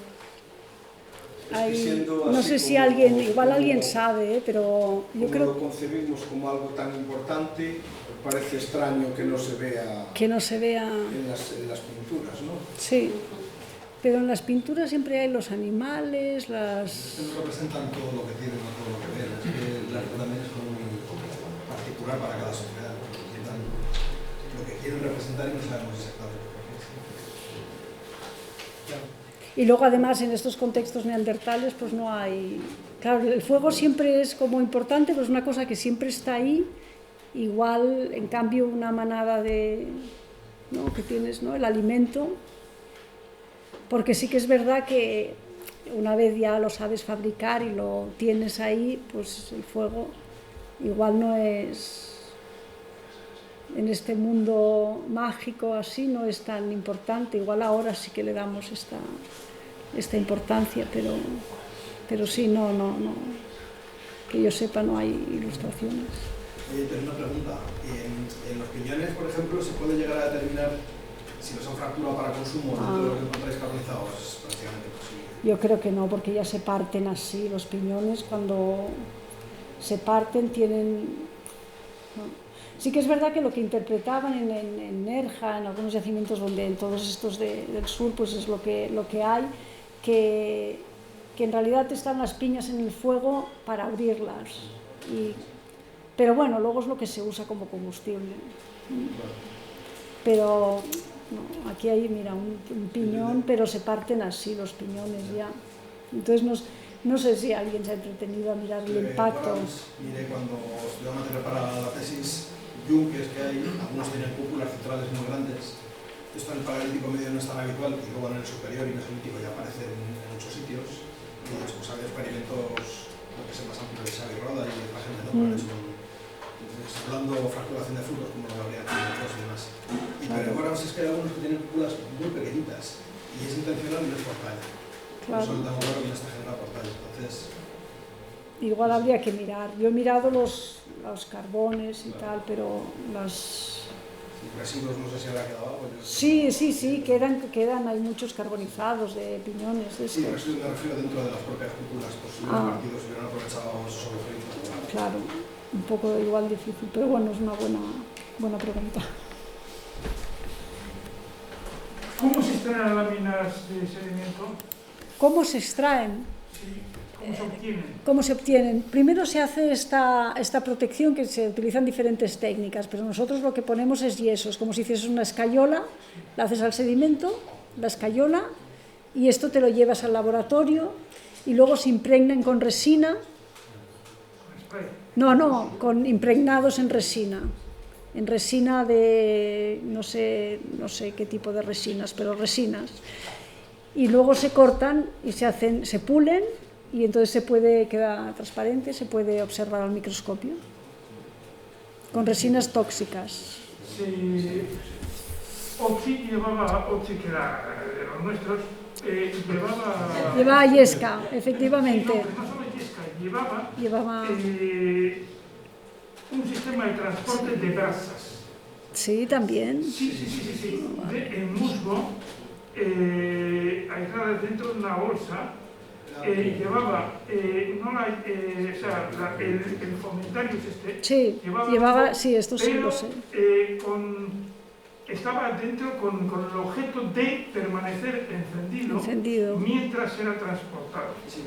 no sé si igual alguien sabe, pero yo creo lo concebimos como algo tan importante, parece extraño que no se vea en las pinturas, ¿no? Sí. Pero en las pinturas siempre hay los animales, No representan todo lo que tienen o todo lo que ven. Es que el arte también es muy particular para cada sociedad. Lo que quieren representar y no sabemos exactamente por qué. Y luego además en estos contextos neandertales pues no hay... Claro, el fuego siempre es como importante, pero es una cosa que siempre está ahí. Igual, en cambio, una manada ¿no? que tienes, ¿no? El alimento... Porque sí que es verdad que una vez ya lo sabes fabricar y lo tienes ahí, pues el fuego igual no es, en este mundo mágico así, no es tan importante. Igual ahora sí que le damos esta importancia, pero sí, no, que yo sepa no hay ilustraciones. Pero una pregunta, en los piñones, por ejemplo, ¿se puede llegar a determinar si los han fracturado para consumo dentro de lo que encontráis carbonizados? Es prácticamente imposible. Yo creo que no, porque ya se parten así los piñones. Cuando se parten tienen... ¿no? Sí que es verdad que lo que interpretaban en Nerja, en algunos yacimientos donde en todos estos del sur, pues es lo que hay, que en realidad están las piñas en el fuego para abrirlas. Pero bueno, luego es lo que se usa como combustible. Pero... No, aquí hay, mira, un piñón, pero se parten así los piñones ya. Entonces no sé si alguien se ha entretenido a mirar el impacto. Mire, cuando estudiaba material para la tesis, yunques que hay, algunos tienen cúpulas centrales muy grandes. Esto en el paleolítico medio no es tan habitual, y luego en el superior y mesolítico ya aparece en muchos sitios. Y después había experimentos, lo que es el más amplio de Xavi Roda y de Pagen de hablando fracturación de frutos, como lo habría hecho y demás. Pero bueno, es que hay algunos que tienen cúpulas muy pequeñitas y es intencional y no es por talla. Claro. Eso tengo claro que no está generado por talla. Entonces... Igual habría que mirar. Yo he mirado los carbones y tal, pero residuos no sé si habrá quedado algo. Sí, quedan, hay muchos carbonizados de piñones. Sí, residuos me refiero dentro de las propias cúpulas, pues si hubieran partido, si hubieran aprovechado esos agujeritos. Claro, un poco igual difícil, pero bueno, es una buena pregunta. ¿Cómo se extraen las láminas de sedimento? ¿Cómo se extraen? Sí. ¿Cómo se obtienen? ¿Cómo se obtienen? Primero se hace esta protección, que se utilizan diferentes técnicas, pero nosotros lo que ponemos es yeso, es como si hicieses una escayola, la haces al sedimento, la escayola, y esto te lo llevas al laboratorio y luego se impregnan con resina. ¿Con spray? No, impregnados en resina. En resina de, no sé qué tipo de resinas, pero resinas. Y luego se cortan y se pulen y entonces queda transparente, se puede observar al microscopio. Con resinas tóxicas. Oxy llevaba, que era de los nuestros, llevaba yesca, efectivamente. No solo yesca, llevaba un sistema de transporte de brasas. Sí, también. Sí. En musgo aisladas dentro de una bolsa. Llevaba, el Fomentarius sí, llevaba, sí, esto sí lo sé. Estaba dentro con el objeto de permanecer encendido mientras era transportado. Sí,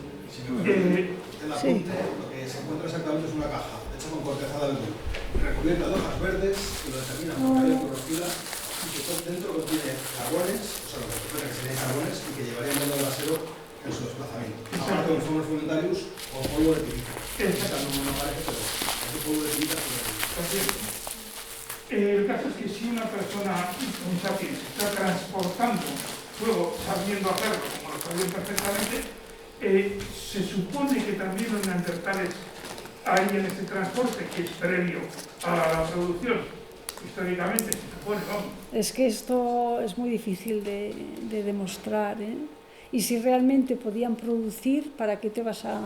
el apunte, lo que se encuentra exactamente es una caja hecha con corteza de algodón, recubierta de hojas verdes, que lo determina por la clorofila, y que dentro contiene carbones, o sea, lo que supone que serían carbones y que llevarían modo de acero en su desplazamiento. Aparte de los Fomentarius o polvo de pirita. Esta no aparece, pero este polvo de pirita el caso es que si una persona, un sapiens, está transportando fuego sabiendo hacerlo, como lo sabían perfectamente, se supone que también los neandertales hay en este transporte, que es previo a la producción, históricamente, se supone, vamos. Es que esto es muy difícil de demostrar, ¿eh? Y si realmente podían producir, ¿para qué te vas a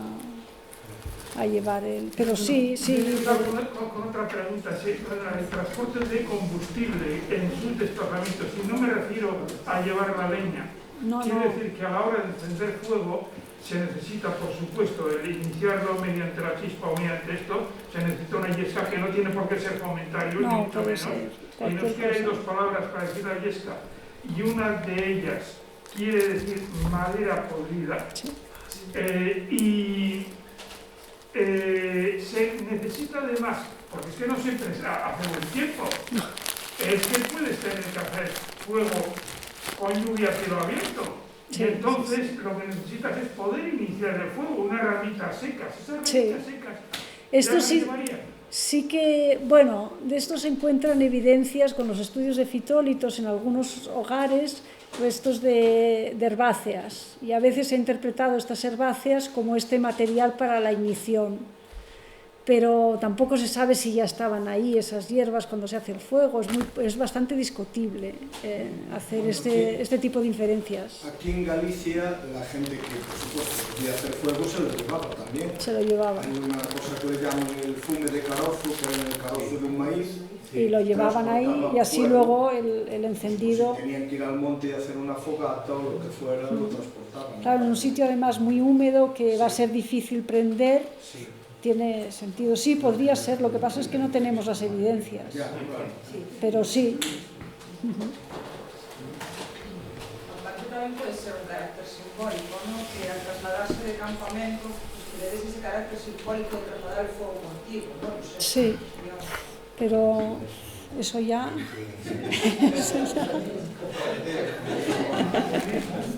llevar el...? Pero sí... Con otra pregunta, el transporte de combustible en sus desplazamientos, y no me refiero a llevar la leña, quiere decir que a la hora de encender fuego se necesita, por supuesto, el iniciarlo mediante la chispa o mediante esto, se necesita una yesca que no tiene por qué ser Fomentarius, ni mucho menos. Y nos quedan dos palabras para decir la yesca, y una de ellas quiere decir madera podrida, se necesita además, porque es que no siempre hace buen tiempo, es que puedes tener que hacer fuego con lluvia a cielo abierto. Y entonces lo que necesitas es poder iniciar el fuego, unas ramitas secas. Esas ramitas secas, esto sí que, bueno, de esto se encuentran evidencias con los estudios de fitólitos en algunos hogares, restos de herbáceas, y a veces se ha interpretado estas herbáceas como este material para la ignición, pero tampoco se sabe si ya estaban ahí esas hierbas cuando se hace el fuego. Es bastante discutible hacer este tipo de inferencias. Aquí en Galicia la gente que por supuesto podía hacer fuego se lo llevaba también. Se lo llevaba. Hay una cosa que le llaman el fume de carozo, que es el carozo de un maíz. Y lo llevaban ahí y así luego el encendido... Si tenían que ir al monte y hacer una fogata o lo que fuera, lo transportaban. Claro, en un sitio además muy húmedo que va a ser difícil prender, tiene sentido. Sí, podría ser, lo que pasa es que no tenemos las evidencias, pero sí. Aparte también puede ser un carácter simbólico, ¿no? Que al trasladarse de campamento, pues le des ese carácter simbólico de trasladar el fuego contigo, ¿no? No sé, sí. Pero eso ya...